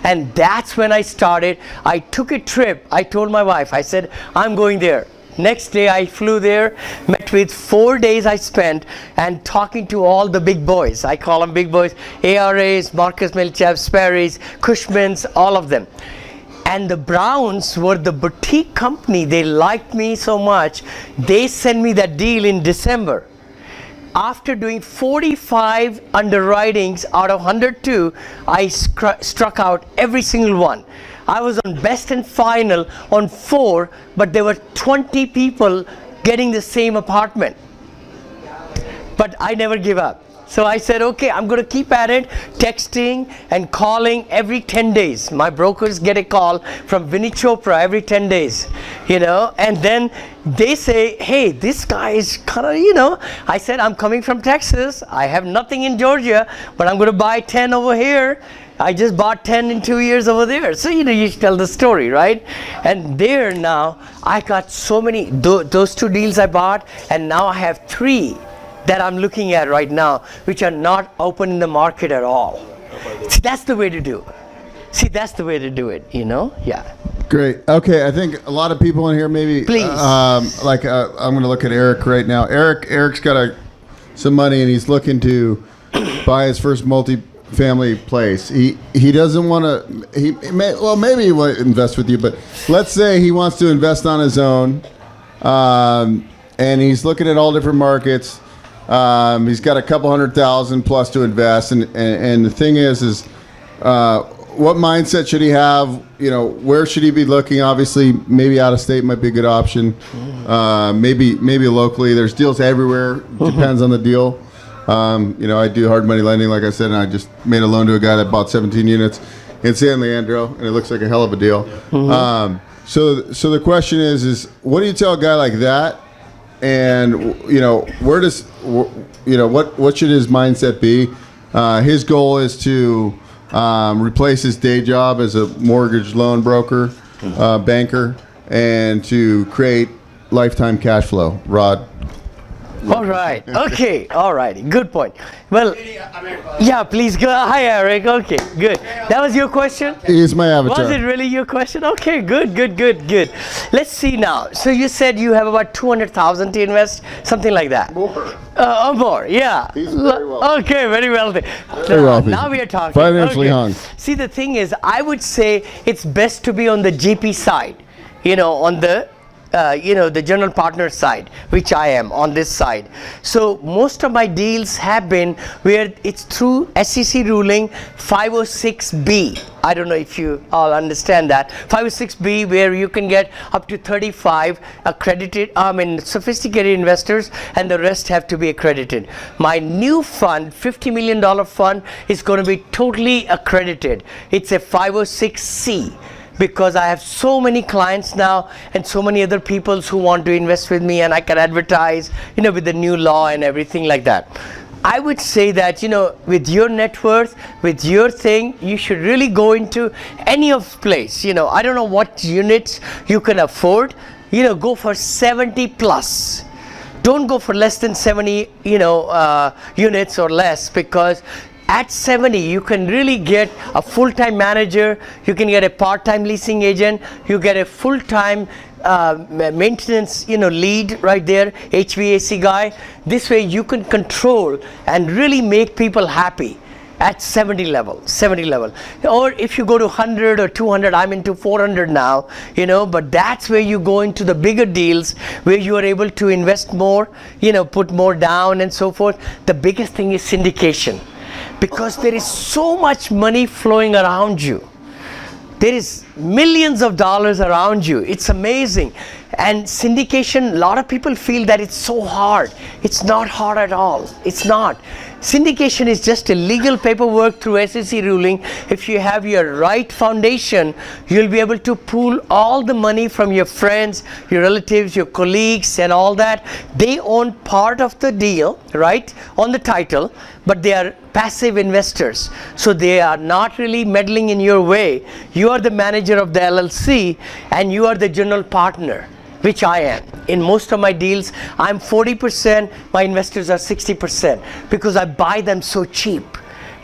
and that's when I started. I took a trip. I told my wife, I said, I'm going there. Next day I flew there, met with 4 days I spent and talking to all the big boys. I call them big boys, ARAs, Marcus Millichap, Sperry's, Cushman's, all of them. And the Browns were the boutique company. They liked me so much. They sent me that deal in December. After doing 45 underwritings out of 102, I struck out every single one. I was on best and final on 4, but there were 20 people getting the same apartment. But I never give up. So I said, okay, I'm going to keep at it, texting and calling every 10 days. My brokers get a call from Vinny Chopra every 10 days, and then they say, hey, this guy is kind of, I said, I'm coming from Texas. I have nothing in Georgia, but I'm going to buy 10 over here. I just bought 10 in 2 years over there. So, you tell the story, right? And there now, I got so many, those 2 deals I bought, and now I have 3 that I'm looking at right now, which are not open in the market at all. See, that's the way to do it. Yeah. Great. Okay, I think a lot of people in here maybe. Please. I'm going to look at Eric right now. Eric's got some money, and he's looking to buy his first multifamily place. He doesn't want to. Maybe he will invest with you, but let's say he wants to invest on his own, and he's looking at all different markets. He's got a couple $100,000 plus to invest, and the thing is what mindset should he have? Where should he be looking? Obviously, maybe out of state might be a good option. maybe locally. There's deals everywhere. Depends on the deal. I do hard money lending, like I said, and I just made a loan to a guy that bought 17 units in San Leandro, and it looks like a hell of a deal. So the question is what do you tell a guy like that? And where does what should his mindset be? His goal is to replace his day job as a mortgage loan broker, banker, and to create lifetime cash flow. Rod. All right. Okay. All right. Good point. Well, yeah, please go. Hi, Eric. Okay, good. That was your question? He's my avatar. Was it really your question? Okay, good. Let's see now. So you said you have about 200,000 to invest, something like that. More. Yeah. He's very wealthy. Okay, very wealthy. Very wealthy. Now we are talking. Financially hung. See, the thing is, I would say it's best to be on the GP side. On the the general partner side, which I am on this side. So most of my deals have been where it's through SEC ruling 506B. I don't know if you all understand that. 506B, where you can get up to 35 accredited, sophisticated investors, and the rest have to be accredited. My new fund, $50 million fund, is going to be totally accredited. It's a 506C. Because I have so many clients now and so many other people who want to invest with me, and I can advertise, with the new law and everything like that. I would say that, with your net worth, with your thing, you should really go into any of place. I don't know what units you can afford. Go for 70 plus. Don't go for less than 70, units or less, because at 70, you can really get a full-time manager, you can get a part-time leasing agent, you get a full-time maintenance, lead right there, HVAC guy. This way you can control and really make people happy at 70 level. Or if you go to 100 or 200, I'm into 400 now, but that's where you go into the bigger deals where you are able to invest more, put more down and so forth. The biggest thing is syndication. Because there is so much money flowing around you. There is millions of dollars around you. It's amazing. And syndication, a lot of people feel that it's so hard. It's not hard at all. It's not. Syndication is just a legal paperwork through SEC ruling. If you have your right foundation, you'll be able to pool all the money from your friends, your relatives, your colleagues and all that. They own part of the deal, right, on the title, but they are passive investors. So they are not really meddling in your way. You are the manager of the LLC and you are the general partner, which I am. In most of my deals, I'm 40%, my investors are 60%, because I buy them so cheap,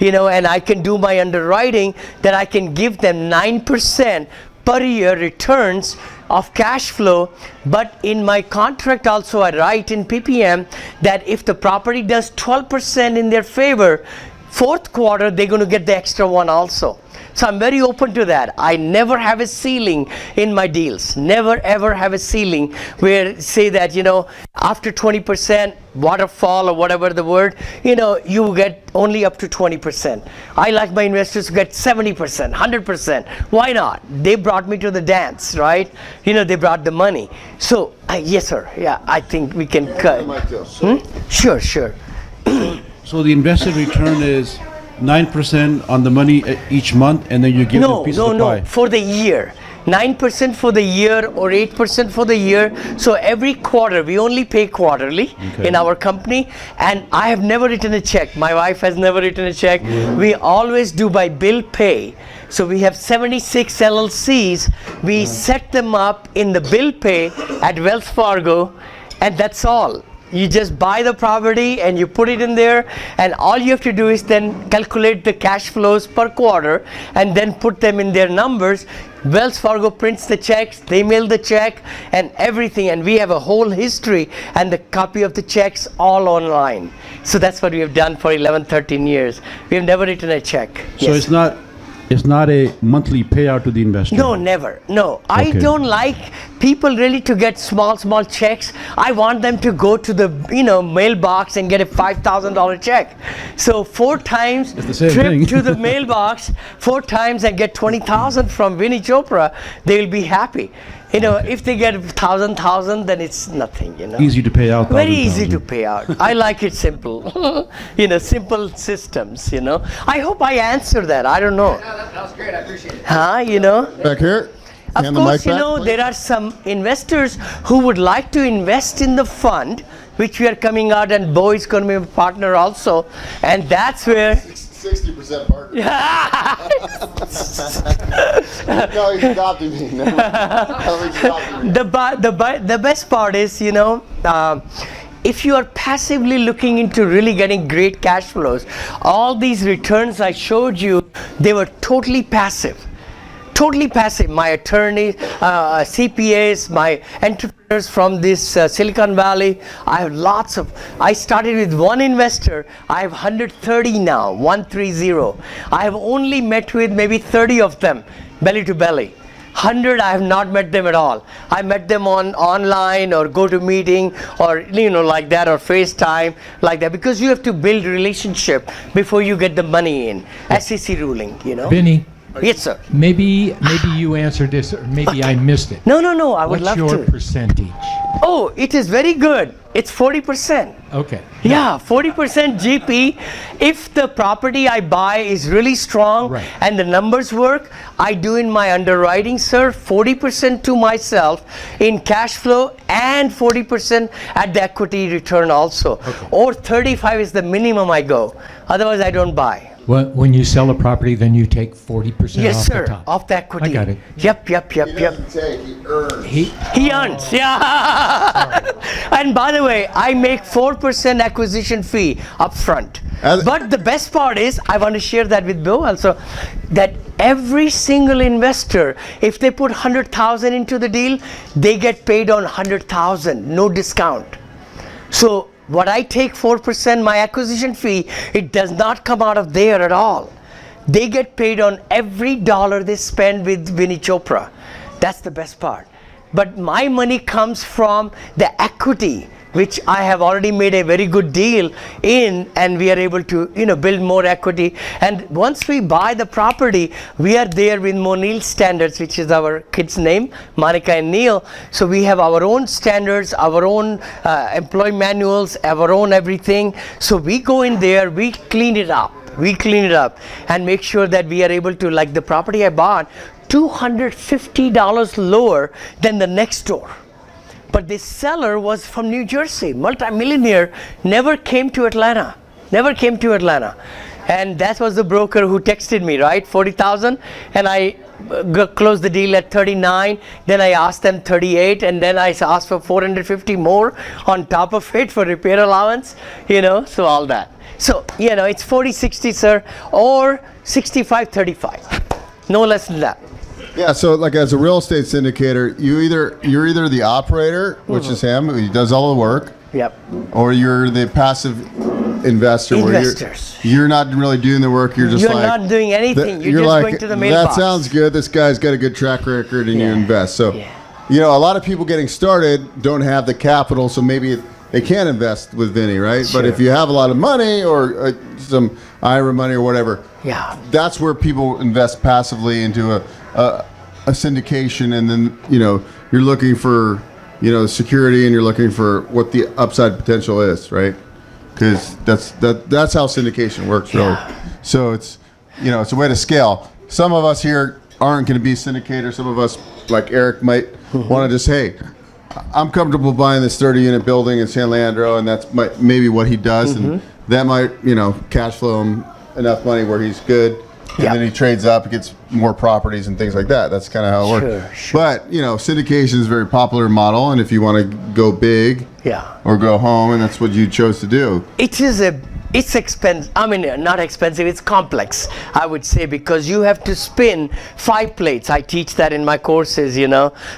and I can do my underwriting that I can give them 9% per year returns of cash flow. But in my contract also, I write in PPM that if the property does 12% in their favor, fourth quarter, they're going to get the extra one also. So I'm very open to that. I never have a ceiling in my deals. Never ever have a ceiling where say that, after 20% waterfall or whatever the word, you get only up to 20%. I like my investors to get 70%, 100%. Why not? They brought me to the dance, right? They brought the money. So, yes, sir. Yeah, I think we can cut. Sure. So the invested return is 9% on the money each month, and then you give them a piece of the pie. No, for the year. 9% for the year or 8% for the year. So every quarter, we only pay quarterly in our company, and I have never written a check. My wife has never written a check. We always do by bill pay. So we have 76 LLCs. We set them up in the bill pay at Wells Fargo, and that's all. You just buy the property and you put it in there, and all you have to do is then calculate the cash flows per quarter and then put them in their numbers. Wells Fargo prints the checks, they mail the check and everything, and we have a whole history and the copy of the checks all online. So that's what we have done for 11, 13 years. We have never written a check. So it's not It's not a monthly payout to the investor. No, never. No, I Okay. don't like people really to get small checks. I want them to go to the mailbox and get a $5,000 check. So 4 times the same trip thing. to the mailbox, 4 times and get 20,000 from Vinny Chopra, they will be happy. If they get 1,000, then it's nothing. Easy to pay out. Very 1,000. easy to pay out. I like it simple. Simple systems. I hope I answered that. I don't know. That was great. I appreciate it. Back here. Of Hand the course, mic back, please. there are some investors who would like to invest in the fund, which we are coming out, and Bo is going to be a partner also, and that's where. 60% partner. No, he's adopting me. No, he's adopting me. The best part is, if you are passively looking into really getting great cash flows, all these returns I showed you, they were totally passive. Totally passive. My attorneys, CPAs, my entrepreneurs from this Silicon Valley. I have lots of. I started with one investor. I have 130 now, 130. I have only met with maybe 30 of them, belly to belly. 100 I have not met them at all. I met them online or go to meeting or like that, or FaceTime like that, because you have to build relationship before you get the money in. SEC ruling, Vinny, Yes, sir. maybe you answered this, or maybe I missed it. No, I would What's love your to. percentage? Oh, it is very good. It's 40%. Okay. Yeah, 40% GP. If the property I buy is really strong Right. and the numbers work, I do in my underwriting, sir, 40% to myself in cash flow and 40% at the equity return also. Or 35 is the minimum I go. Otherwise, I don't buy. When you sell a property, then you take 40% Yes, off sir. the top. Off the equity. I got it. Yep. He doesn't take, he earns. He earns, yeah. And by the way, I make 4% acquisition fee up front. But the best part is, I want to share that with Bill also, that every single investor, if they put 100,000 into the deal, they get paid on 100,000, no discount. So what I take 4%, my acquisition fee, it does not come out of there at all. They get paid on every dollar they spend with Vinny Chopra. That's the best part. But my money comes from the equity, which I have already made a very good deal in, and we are able to build more equity. And once we buy the property, we are there with Monil Standards, which is our kids' name, Monica and Neil. So we have our own standards, our own employee manuals, our own everything. So we go in there, we clean it up. And make sure that we are able to, like the property I bought, $250 lower than the next door. But this seller was from New Jersey, multimillionaire, never came to Atlanta. And that was the broker who texted me, right? 40,000, and I closed the deal at 39. Then I asked them 38, and then I asked for 450 more on top of it for repair allowance, so all that. So, it's 40-60, sir, or 65-35. No less than that. Yeah, so like as a real estate syndicator, you're either the operator, which is him, who does all the work, Yep. or you're the passive investor, Investors. where you're not really doing the work. You're just You're like not doing anything. You're just like, going to the that mailbox. sounds good. This guy's got a good track record, and you Yeah. invest. So, Yeah. a lot of people getting started don't have the capital, so maybe they can't invest with Vinny, right? But if you have a lot of money or some IRA money or whatever, Yeah. that's where people invest passively into a syndication, and then you're looking for security, and you're looking for what the upside potential is, right? Because that's how syndication works, really. So it's it's a way to scale. Some of us here aren't going to be syndicators. Some of us, like Eric, might want to just, hey, I'm comfortable buying this 30-unit building in San Leandro, and that's maybe what he does, and that might cash flow him enough money where he's good. And then he trades up, gets more properties and things like that. That's kind of how it works. Sure. But, syndication is a very popular model. And if you want to go big or go home, and that's what you chose to do. It is a It's expensive. I mean, not expensive, it's complex, I would say, because you have to spin 5 plates. I teach that in my courses,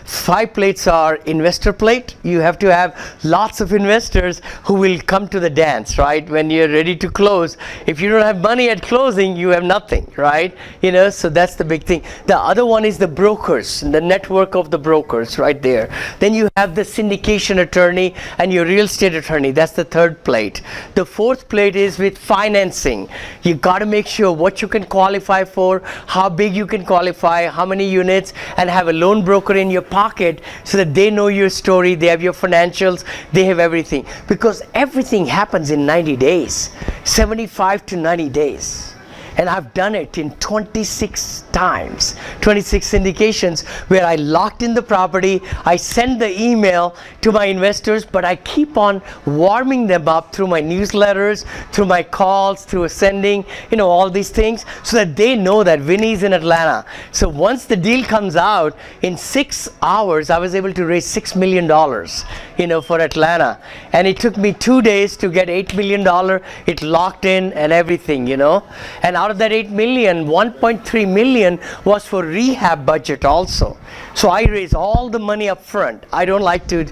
5 plates are investor plate. You have to have lots of investors who will come to the dance, right? When you're ready to close. If you don't have money at closing, you have nothing, right? So that's the big thing. The other one is the brokers, the network of the brokers right there. Then you have the syndication attorney and your real estate attorney. That's the third plate. The fourth plate is with financing. You got to make sure what you can qualify for, how big you can qualify, how many units, and have a loan broker in your pocket so that they know your story, they have your financials, they have everything. Because everything happens in 90 days, 75 to 90 days. And I've done it in 26 times, 26 syndications where I locked in the property, I send the email to my investors, but I keep on warming them up through my newsletters, through my calls, through sending, all these things so that they know that Vinny's in Atlanta. So once the deal comes out, in 6 hours, I was able to raise $6 million, for Atlanta. And it took me 2 days to get $8 million. It locked in and everything, And out of that 8 million, 1.3 million was for rehab budget also. So I raise all the money up front. I don't like to,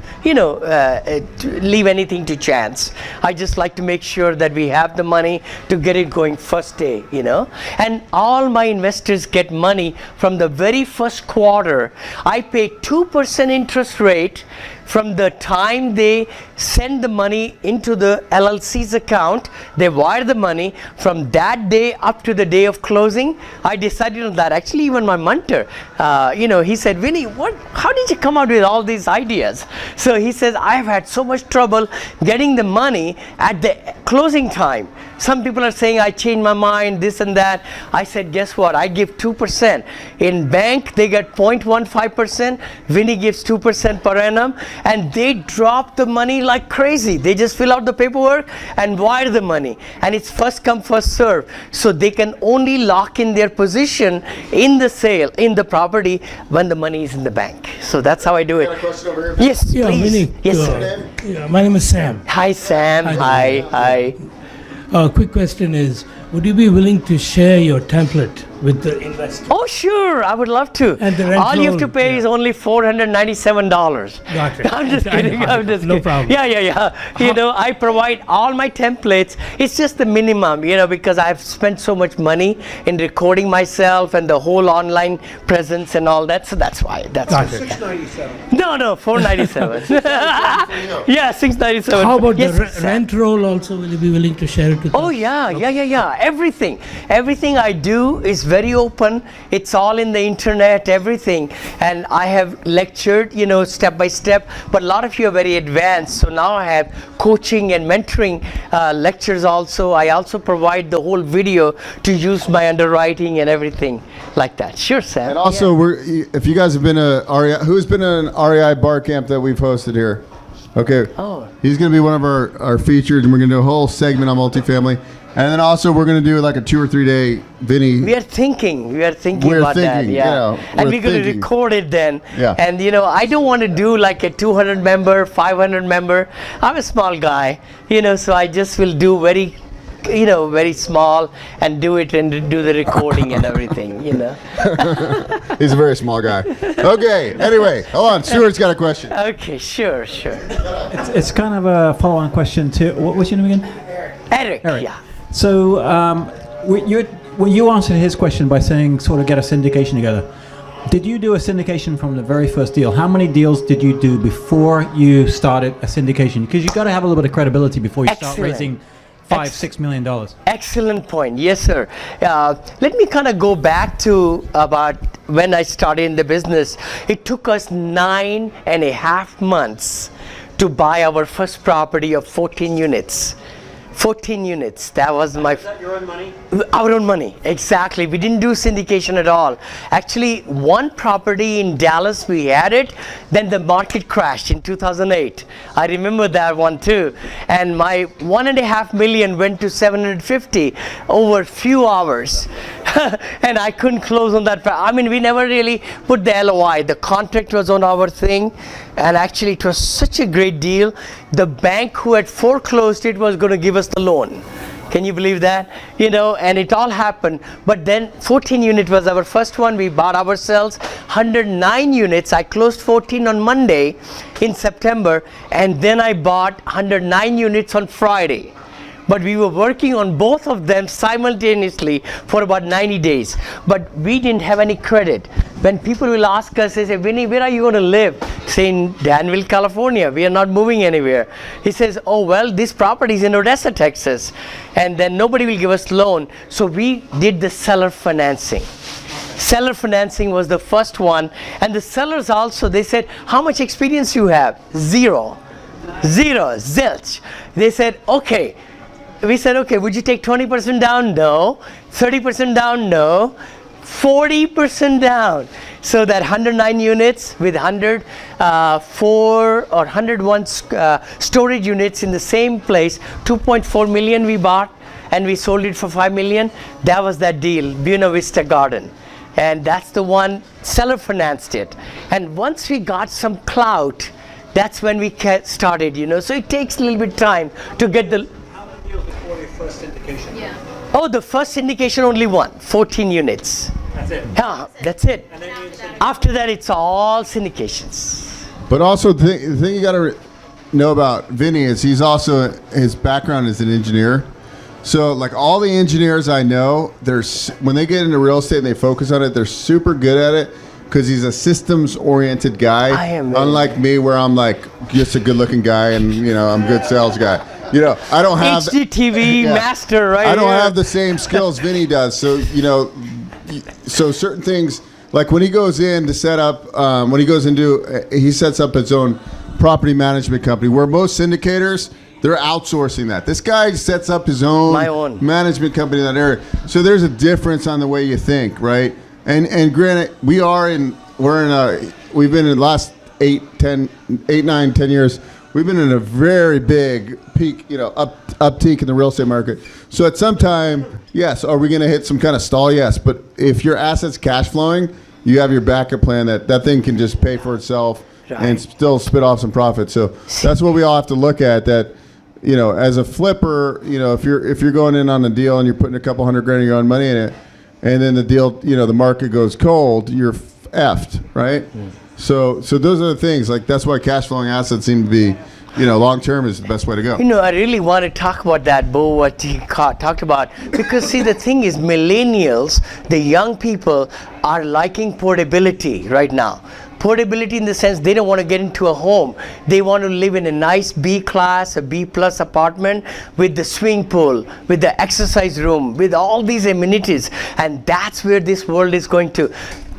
leave anything to chance. I just like to make sure that we have the money to get it going first day, And all my investors get money from the very first quarter. I pay 2% interest rate from the time they send the money into the LLC's account. They wire the money from that day up to the day of closing. I decided on that. Actually, even my mentor, he said, Vinny, how did you come out with all these ideas? So he says, I've had so much trouble getting the money at the closing time. Some people are saying I changed my mind, this and that. I said, guess what? I give 2%. In bank, they get 0.15%. Vinny gives 2% per annum. And they drop the money like crazy. They just fill out the paperwork and wire the money. And it's first come, first serve. So they can only lock in their position in the sale, in the property, when the money is in the bank. So that's how I do it. Got a question over here? Yes, Yeah, please. Vinny, Yes, sir. my name is Sam. Hi, Sam. Hi. Quick question is, would you be willing to share your template with the investor? Oh, sure. I would love to. And the rent all you have to roll, pay is only $497. Got it. I'm just I know. kidding. I'm just No kidding. problem. Yeah. I provide all my templates. It's just the minimum, because I've spent so much money in recording myself and the whole online presence and all that. So that's why. That's Got what- it. No, $497. Yeah, $697. How about Yes, the Sam. rent roll also? Will you be willing to share it with Oh us? yeah. Everything I do is very open. It's all in the internet, everything. And I have lectured, step by step. But a lot of you are very advanced. So now I have coaching and mentoring lectures also. I also provide the whole video to use my underwriting and everything like that. Sure, Sam. And also, if you guys have been who's been in an REI bar camp that we've hosted here? Okay. Oh. He's going to be one of our featured, and we're going to do a whole segment on multifamily. And then also, we're going to do like a 2 or 3 day Vinny. We are thinking We're about that, thinking, yeah. yeah, And we're we're going to thinking. record it then. Yeah. And I don't want to do like a 200 member, 500 member. I'm a small guy, so I just will do very small and do it and do the recording and everything, He's a very small guy. Okay. Anyway, hold on. Stuart's got a question. Okay, sure. It's kind of a follow-on question to what was your name again? Eric, Eric. yeah. So you answered his question by saying sort of get a syndication together. Did you do a syndication from the very first deal? How many deals did you do before you started a syndication? Because you got to have a little bit of credibility before you start Excellent. raising $5-6 million. Excellent point. Yes, sir. Let me kind of go back to about when I started in the business. It took us 9.5 months to buy our first property of 14 units. 14 units. That was my. Is that your own money? Our own money, exactly. We didn't do syndication at all. Actually, one property in Dallas, we had it, then the market crashed in 2008. I remember that one too. And my 1.5 million went to 750 over few hours. And I couldn't close on that. I mean, we never really put the LOI. The contract was on our thing. And actually, it was such a great deal. The bank who had foreclosed it was going to give us the loan. Can you believe that? You know, and it all happened. But then 14 unit was our first one. We bought ourselves 109 units. I closed 14 on Monday in September, and then I bought 109 units on Friday. But we were working on both of them simultaneously for about 90 days. But we didn't have any credit. When people will ask us, they say, Vinny, where are you going to live? Say, in Danville, California. We are not moving anywhere. He says, oh, well, this property is in Odessa, Texas. And then nobody will give us loan. So we did the seller financing. Seller financing was the first one. And the sellers also, they said, how much experience you have? Zero, zilch. They said, okay. We said, okay, would you take 20% down? No. 30% down? No. 40% down. So that 109 units with 104 or 101 storage units in the same place, 2.4 million we bought, and we sold it for 5 million. That was that deal, Buena Vista Garden. And that's the one, seller financed it. And once we got some clout, that's when we started, you know. So it takes a little bit time to get the... Before your first syndication? Yeah. Oh, the first syndication only one, 14 units. That's it. Yeah, that's it. After that, it's all syndications. But also, the thing you got to know about Vinny is he's also, his background is an engineer. So, like all the engineers I know, when they get into real estate and they focus on it, they're super good at it because he's a systems-oriented guy. I am. Unlike me, where I'm like just a good-looking guy and, you know, I'm a good sales guy. You know, I don't have HGTV master, right? I don't here. have the same skills Vinny does. So, you know, so certain things, like when he goes in to set up, he sets up his own property management company, where most syndicators, they're outsourcing that. This guy sets up his own management company in that area. So there's a difference on the way you think, right? And granted, we've been in the last 8, 9, 10 years, we've been in a very big peak, you know, uptick in the real estate market. So at some time, yes, are we going to hit some kind of stall? Yes. But if your asset's cash flowing, you have your backup plan that thing can just pay for itself and still spit off some profit. So that's what we all have to look at, that, you know, as a flipper, you know, if you're going in on a deal and you're putting a couple $100,000 of your own money in it, and then the deal, you know, the market goes cold, you're effed, right? Yeah. So those are the things, like that's why cash flowing assets seem to be, you know, long term is the best way to go. You know, I really want to talk about that, Bo, what he talked about. Because see, the thing is, millennials, the young people, are liking portability right now. Portability in the sense they don't want to get into a home. They want to live in a nice B class, a B plus apartment with the swimming pool, with the exercise room, with all these amenities. And that's where this world is going to.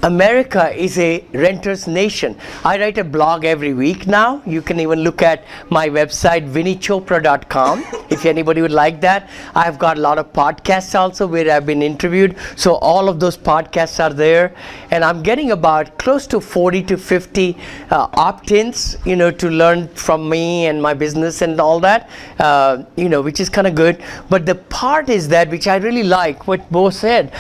America is a renter's nation. I write a blog every week now. You can even look at my website, vinnychopra.com, if anybody would like that. I've got a lot of podcasts also where I've been interviewed. So all of those podcasts are there. And I'm getting about close to 40 to 50 opt-ins, you know, to learn from me and my business and all that, you know, which is kind of good. But the part is that, which I really like, what Bo said,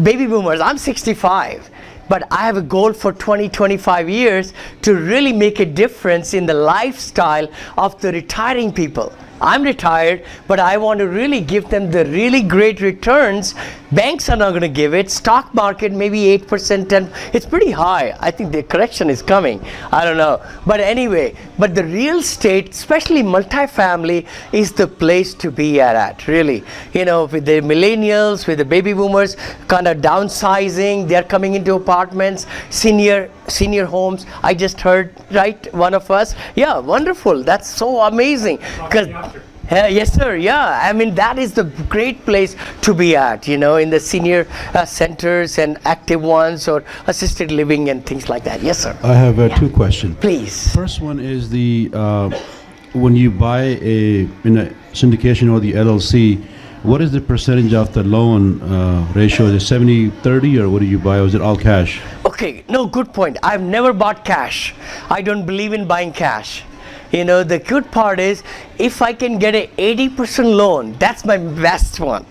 baby boomers, I'm 65, but I have a goal for 20-25 years to really make a difference in the lifestyle of the retiring people. I'm retired, but I want to really give them the really great returns. Banks are not going to give it. Stock market, maybe 8%, 10%. It's pretty high. I think the correction is coming. I don't know. But anyway, but the real estate, especially multifamily, is the place to be at, really. You know, with the millennials, with the baby boomers, kind of downsizing, they're coming into apartments, senior homes. I just heard, right, one of us. Yeah, wonderful. That's so amazing. Because yes, sir. Yeah, I mean, that is the great place to be at, you know, in the senior centers and active ones or assisted living and things like that. Yes, sir. I have 2 questions. Please. First one is when you buy in a syndication or the LLC, what is the percentage of the loan ratio? Is it 70-30 or what do you buy, or is it all cash? Okay, no, good point. I've never bought cash. I don't believe in buying cash. You know, the good part is if I can get a 80% loan, that's my best one,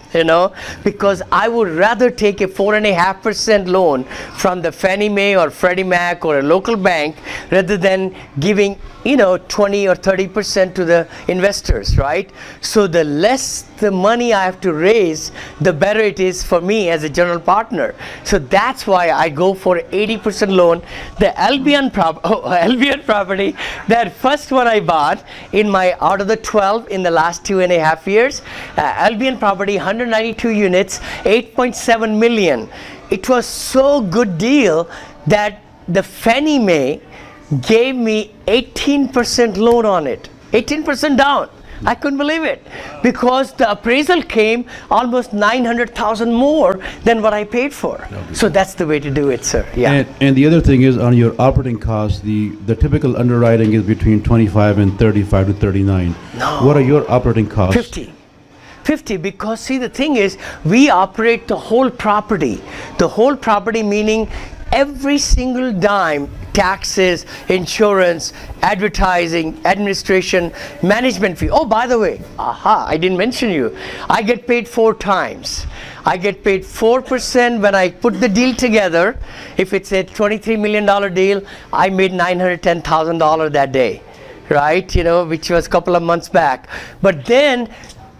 because I would rather take a 4.5% loan from the Fannie Mae or Freddie Mac or a local bank rather than giving 20 or 30% to the investors, right? So the less the money I have to raise, the better it is for me as a general partner. So that's why I go for 80% loan. The Albion property, that first one I bought out of the 12 in the last 2.5 years, Albion property, 192 units, 8.7 million. It was so good deal that the Fannie Mae gave me 18% loan on it, 18% down. I couldn't believe it, because the appraisal came almost 900,000 more than what I paid for. So that's the way to do it, sir. Yeah. And the other thing is, on your operating costs, the typical underwriting is between 25 and 35 to 39. No. What are your operating costs? 50, because see, the thing is, we operate the whole property meaning every single dime, taxes, insurance, advertising, administration, management fee. Oh, by the way, I didn't mention you. I get paid 4 times. I get paid 4% when I put the deal together. If it's a $23 million deal, I made $910,000 that day, right? Which was a couple of months back. But then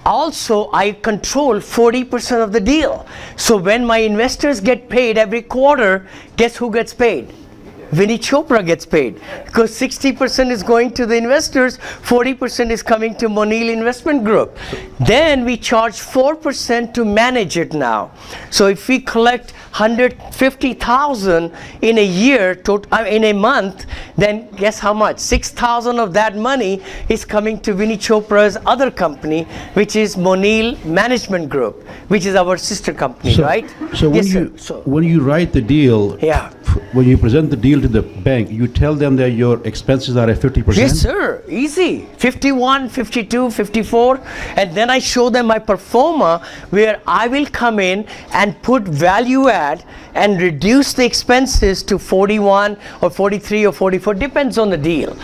also I control 40% of the deal. So when my investors get paid every quarter, guess who gets paid? Vinny Chopra gets paid, because 60% is going to the investors, 40% is coming to Monil Investment Group. Then we charge 4% to manage it now. So if we collect 150,000 in a year, in a month, then guess how much? 6,000 of that money is coming to Vinny Chopra's other company, which is Monil Management Group, which is our sister company, right? So when you write the deal, when you present the deal to the bank, you tell them that your expenses are at 50%? Yes, sir. Easy. 51, 52, 54. And then I show them my pro forma, where I will come in and put value add and reduce the expenses to 41 or 43 or 44. Depends on the deal,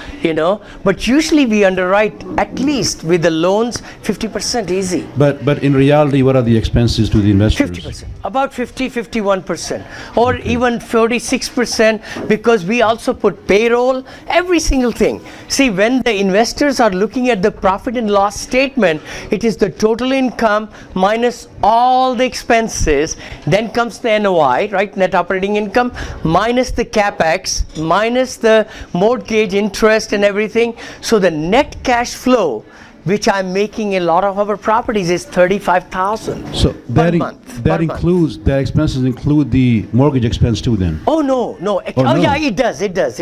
But usually we underwrite at least with the loans 50% easy. But in reality, what are the expenses to the investors? 50%. About 50, 51%. Or even 46%, because we also put payroll, every single thing. See, when the investors are looking at the profit and loss statement, it is the total income minus all the expenses. Then comes the NOI, right? Net operating income, minus the capex, minus the mortgage interest and everything. So the net cash flow, which I'm making a lot of our properties, is 35,000 so per month. That expenses include the mortgage expense too then? Oh no. no. Yeah, it does. Okay.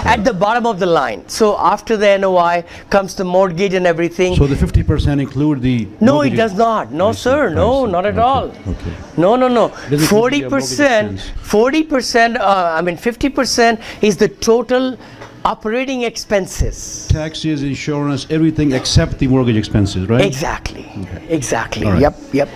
At the bottom of the line. So after the NOI comes the mortgage and everything. So the 50% include the No, it does not. No, sir. No, not at all. Okay. No. 40%, 50% is the total operating expenses. Taxes, insurance, everything except the mortgage expenses, right? Exactly. Okay. Exactly. All right. Yep.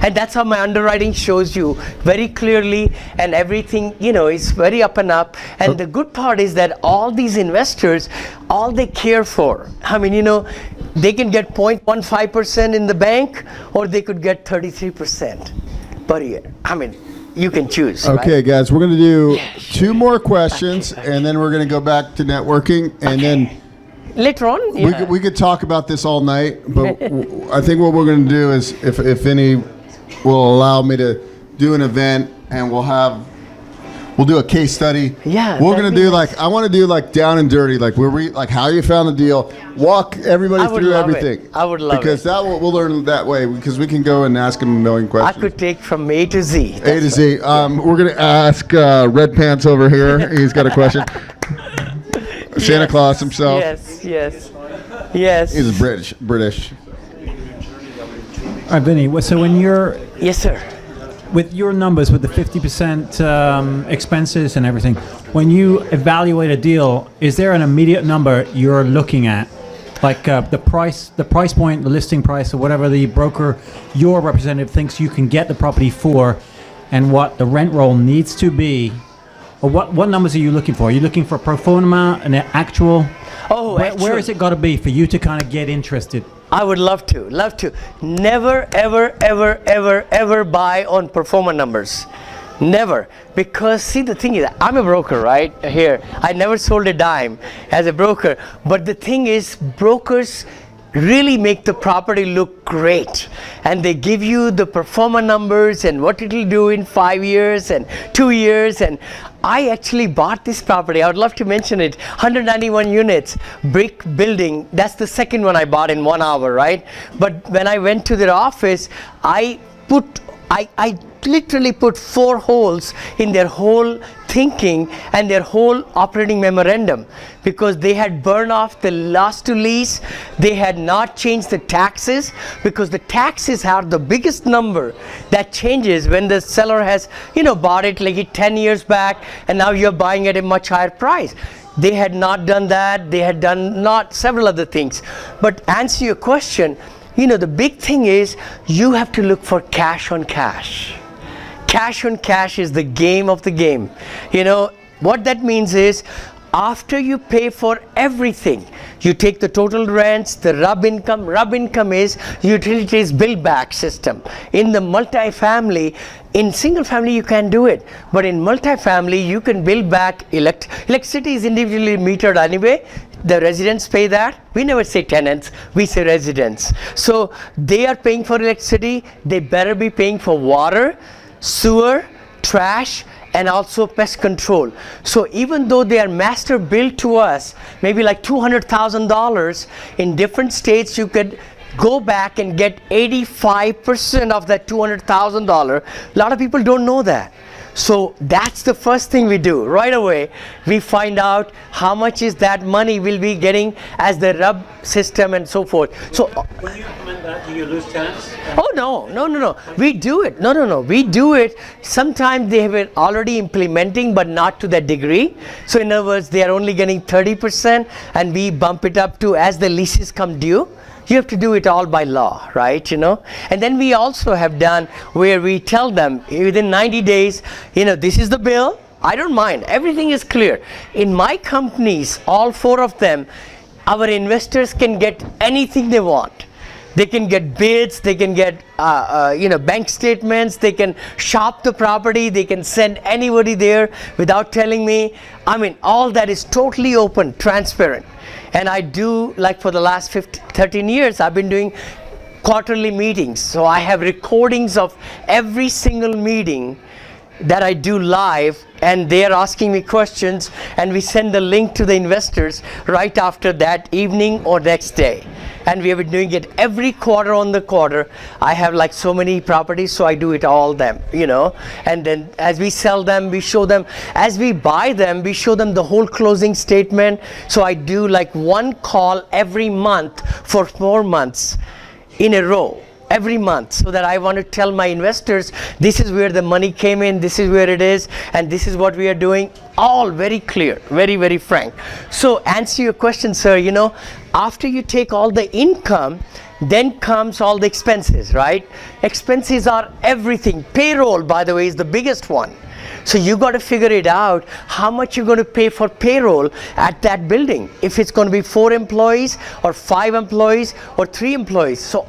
And that's how my underwriting shows you very clearly, and everything, is very up and up. And the good part is that all these investors, all they care for, they can get 0.15% in the bank, or they could get 33% per year. You can choose. Okay, right? guys, we're going to do 2 more questions, and then we're going to go back to networking, and then later on, we could talk about this all night. But I think what we're going to do is, if Vinny will allow me to do an event, and we'll do a case study. Yeah, we're going to do I want to do down and dirty, where we how you found the deal. Walk everybody through everything. I would love it. Because we'll learn that way, because we can go and ask him a million questions. I could take from A to Z. A to Z. We're going to ask Red Pants over here. He's got a question. Santa Claus himself. Yes. He's British. All right, Vinny, so when you're... Yes, sir. With your numbers, with the 50% expenses and everything, when you evaluate a deal, is there an immediate number you're looking at? Like the price point, the listing price, or whatever the broker, your representative thinks you can get the property for, and what the rent roll needs to be Or what numbers are you looking for? Are you looking for a pro forma, an actual? Oh, Where has it got to be for you to kind of get interested? I would love to. Never, ever, ever, ever, ever buy on performer numbers. Never. Because see, the thing is, I'm a broker, right? Here. I never sold a dime as a broker. But the thing is, brokers really make the property look great, and they give you the performer numbers and what it will do in 5 years and 2 years. And I actually bought this property. I would love to mention it. 191 units, brick building. That's the second one I bought in 1 hour, right? But when I went to their office, I literally put 4 holes in their whole thinking and their whole operating memorandum, because they had burned off the loss to lease. They had not changed the taxes, because the taxes are the biggest number that changes when the seller has, bought it like 10 years back, and now you're buying at a much higher price. They had not done that. They had done not several other things. But answer your question, the big thing is you have to look for cash on cash. Cash on cash is the game of the game. What that means is, after you pay for everything, you take the total rents, the RUB income. RUB income is utilities bill back system. In the multifamily, in single family you can do it, but in multifamily you can bill back electricity is individually metered anyway. The residents pay that. We never say tenants, we say residents. So they are paying for electricity. They better be paying for water, sewer, trash, and also pest control. So even though they are master billed to us, maybe like $200,000, in different states you could go back and get 85% of that $200,000. A lot of people don't know that. So that's the first thing we do. Right away, we find out how much is that money we'll be getting as the RUB system and so forth. So When you implement that, do you lose tenants? oh no. We do it. No. We do it. Sometimes they have it already implementing, but not to that degree. So in other words, they are only getting 30%, and we bump it up to as the leases come due. You have to do it all by law, right? And then we also have done where we tell them within 90 days, this is the bill. I don't mind. Everything is clear. In my companies, all 4 of them, our investors can get anything they want. They can get bids, they can get bank statements, they can shop the property, they can send anybody there without telling me. All that is totally open, transparent. And I do, like for the last 13 years, I've been doing quarterly meetings. So I have recordings of every single meeting that I do live, and they are asking me questions, and we send the link to the investors right after that evening or next day. And we have been doing it every quarter on the quarter. I have like so many properties, so I do it all them, and then as we sell them, we show them. As we buy them, we show them the whole closing statement. So I do like 1 call every month for 4 months in a row. Every month, so that I want to tell my investors, this is where the money came in, this is where it is, and this is what we are doing. All very clear, very, very frank. So answer your question, sir, after you take all the income, then comes all the expenses, right? Expenses are everything. Payroll, by the way, is the biggest one. So you got to figure it out how much you're going to pay for payroll at that building. If it's going to be 4 employees or 5 employees or 3 employees. So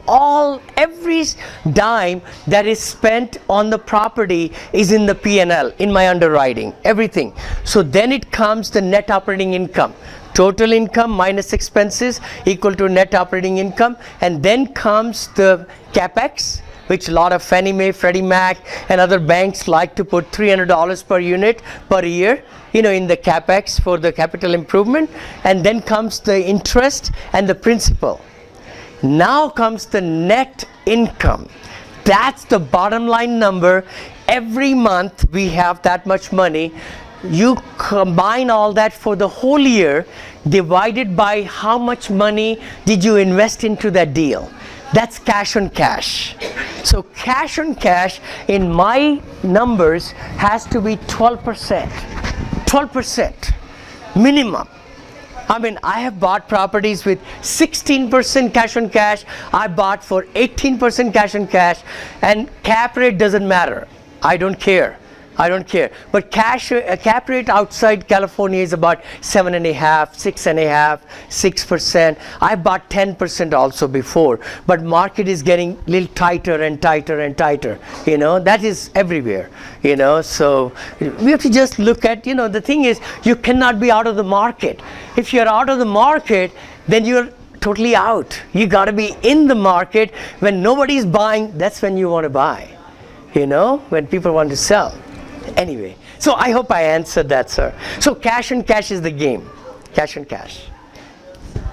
every dime that is spent on the property is in the P&L, in my underwriting, everything. So then it comes the net operating income. Total income minus expenses equal to net operating income. And then comes the CapEx, which a lot of Fannie Mae, Freddie Mac, and other banks like to put $300 per unit per year, in the CapEx for the capital improvement. And then comes the interest and the principal. Now comes the net income. That's the bottom line number. Every month we have that much money. You combine all that for the whole year, divided by how much money did you invest into that deal. That's cash on cash. So cash on cash in my numbers has to be 12%. 12% minimum. I have bought properties with 16% cash on cash. I bought for 18% cash on cash, and cap rate doesn't matter. I don't care. I don't care. But cap rate outside California is about 7.5%, 6.5%, 6%. I bought 10% also before, but market is getting a little tighter and tighter and tighter. You know, that is everywhere. You know, so we have to just look at, you know, the thing is, you cannot be out of the market. If you're out of the market, then you're totally out. You got to be in the market. When nobody's buying, that's when you want to buy. You know, when people want to sell. Anyway, so I hope I answered that, sir. So cash and cash is the game. Cash and cash.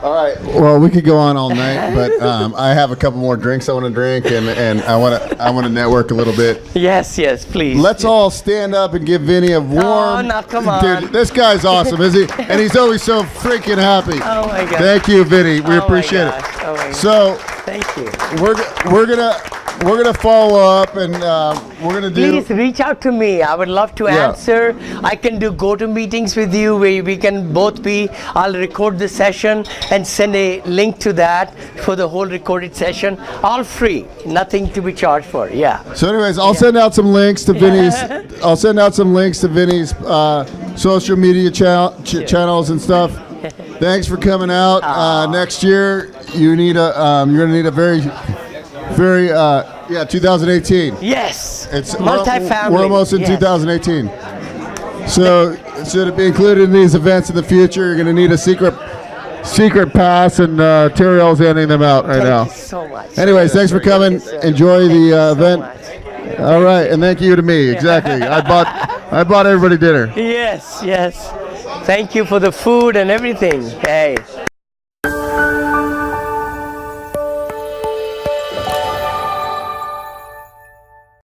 All right. Well, we could go on all night, but I have a couple more drinks I want to drink, and I want to network a little bit. Yes, please. Let's all stand up and give Vinny a warm. Oh, no, come on. Dude, this guy's awesome, isn't he? And he's always so freaking happy. Oh my God. Thank you, Vinny. We appreciate it. Oh my gosh. So thank you. we're gonna follow up, and we're gonna do. Please reach out to me. I would love to Yeah. answer. I can do go-to meetings with you where we can both be. I'll record the session and send a link to that for the whole recorded session. All free, nothing to be charged for. Yeah. So, anyways, I'll send out some links to Vinny's. I'll send out some links to Vinny's social media channels and stuff. Thanks for coming out. Next year, you're gonna need a very 2018. Yes. It's Multifamily. We're almost in Yes. 2018. So should it be included in these events in the future? You're gonna need a secret pass, and Terrell's handing them out right now. Thank you so much. Anyways, thanks for coming. Enjoy the event. Much. All right, and thank you to me. Exactly. I bought everybody dinner. Yes. Thank you for the food and everything. Hey.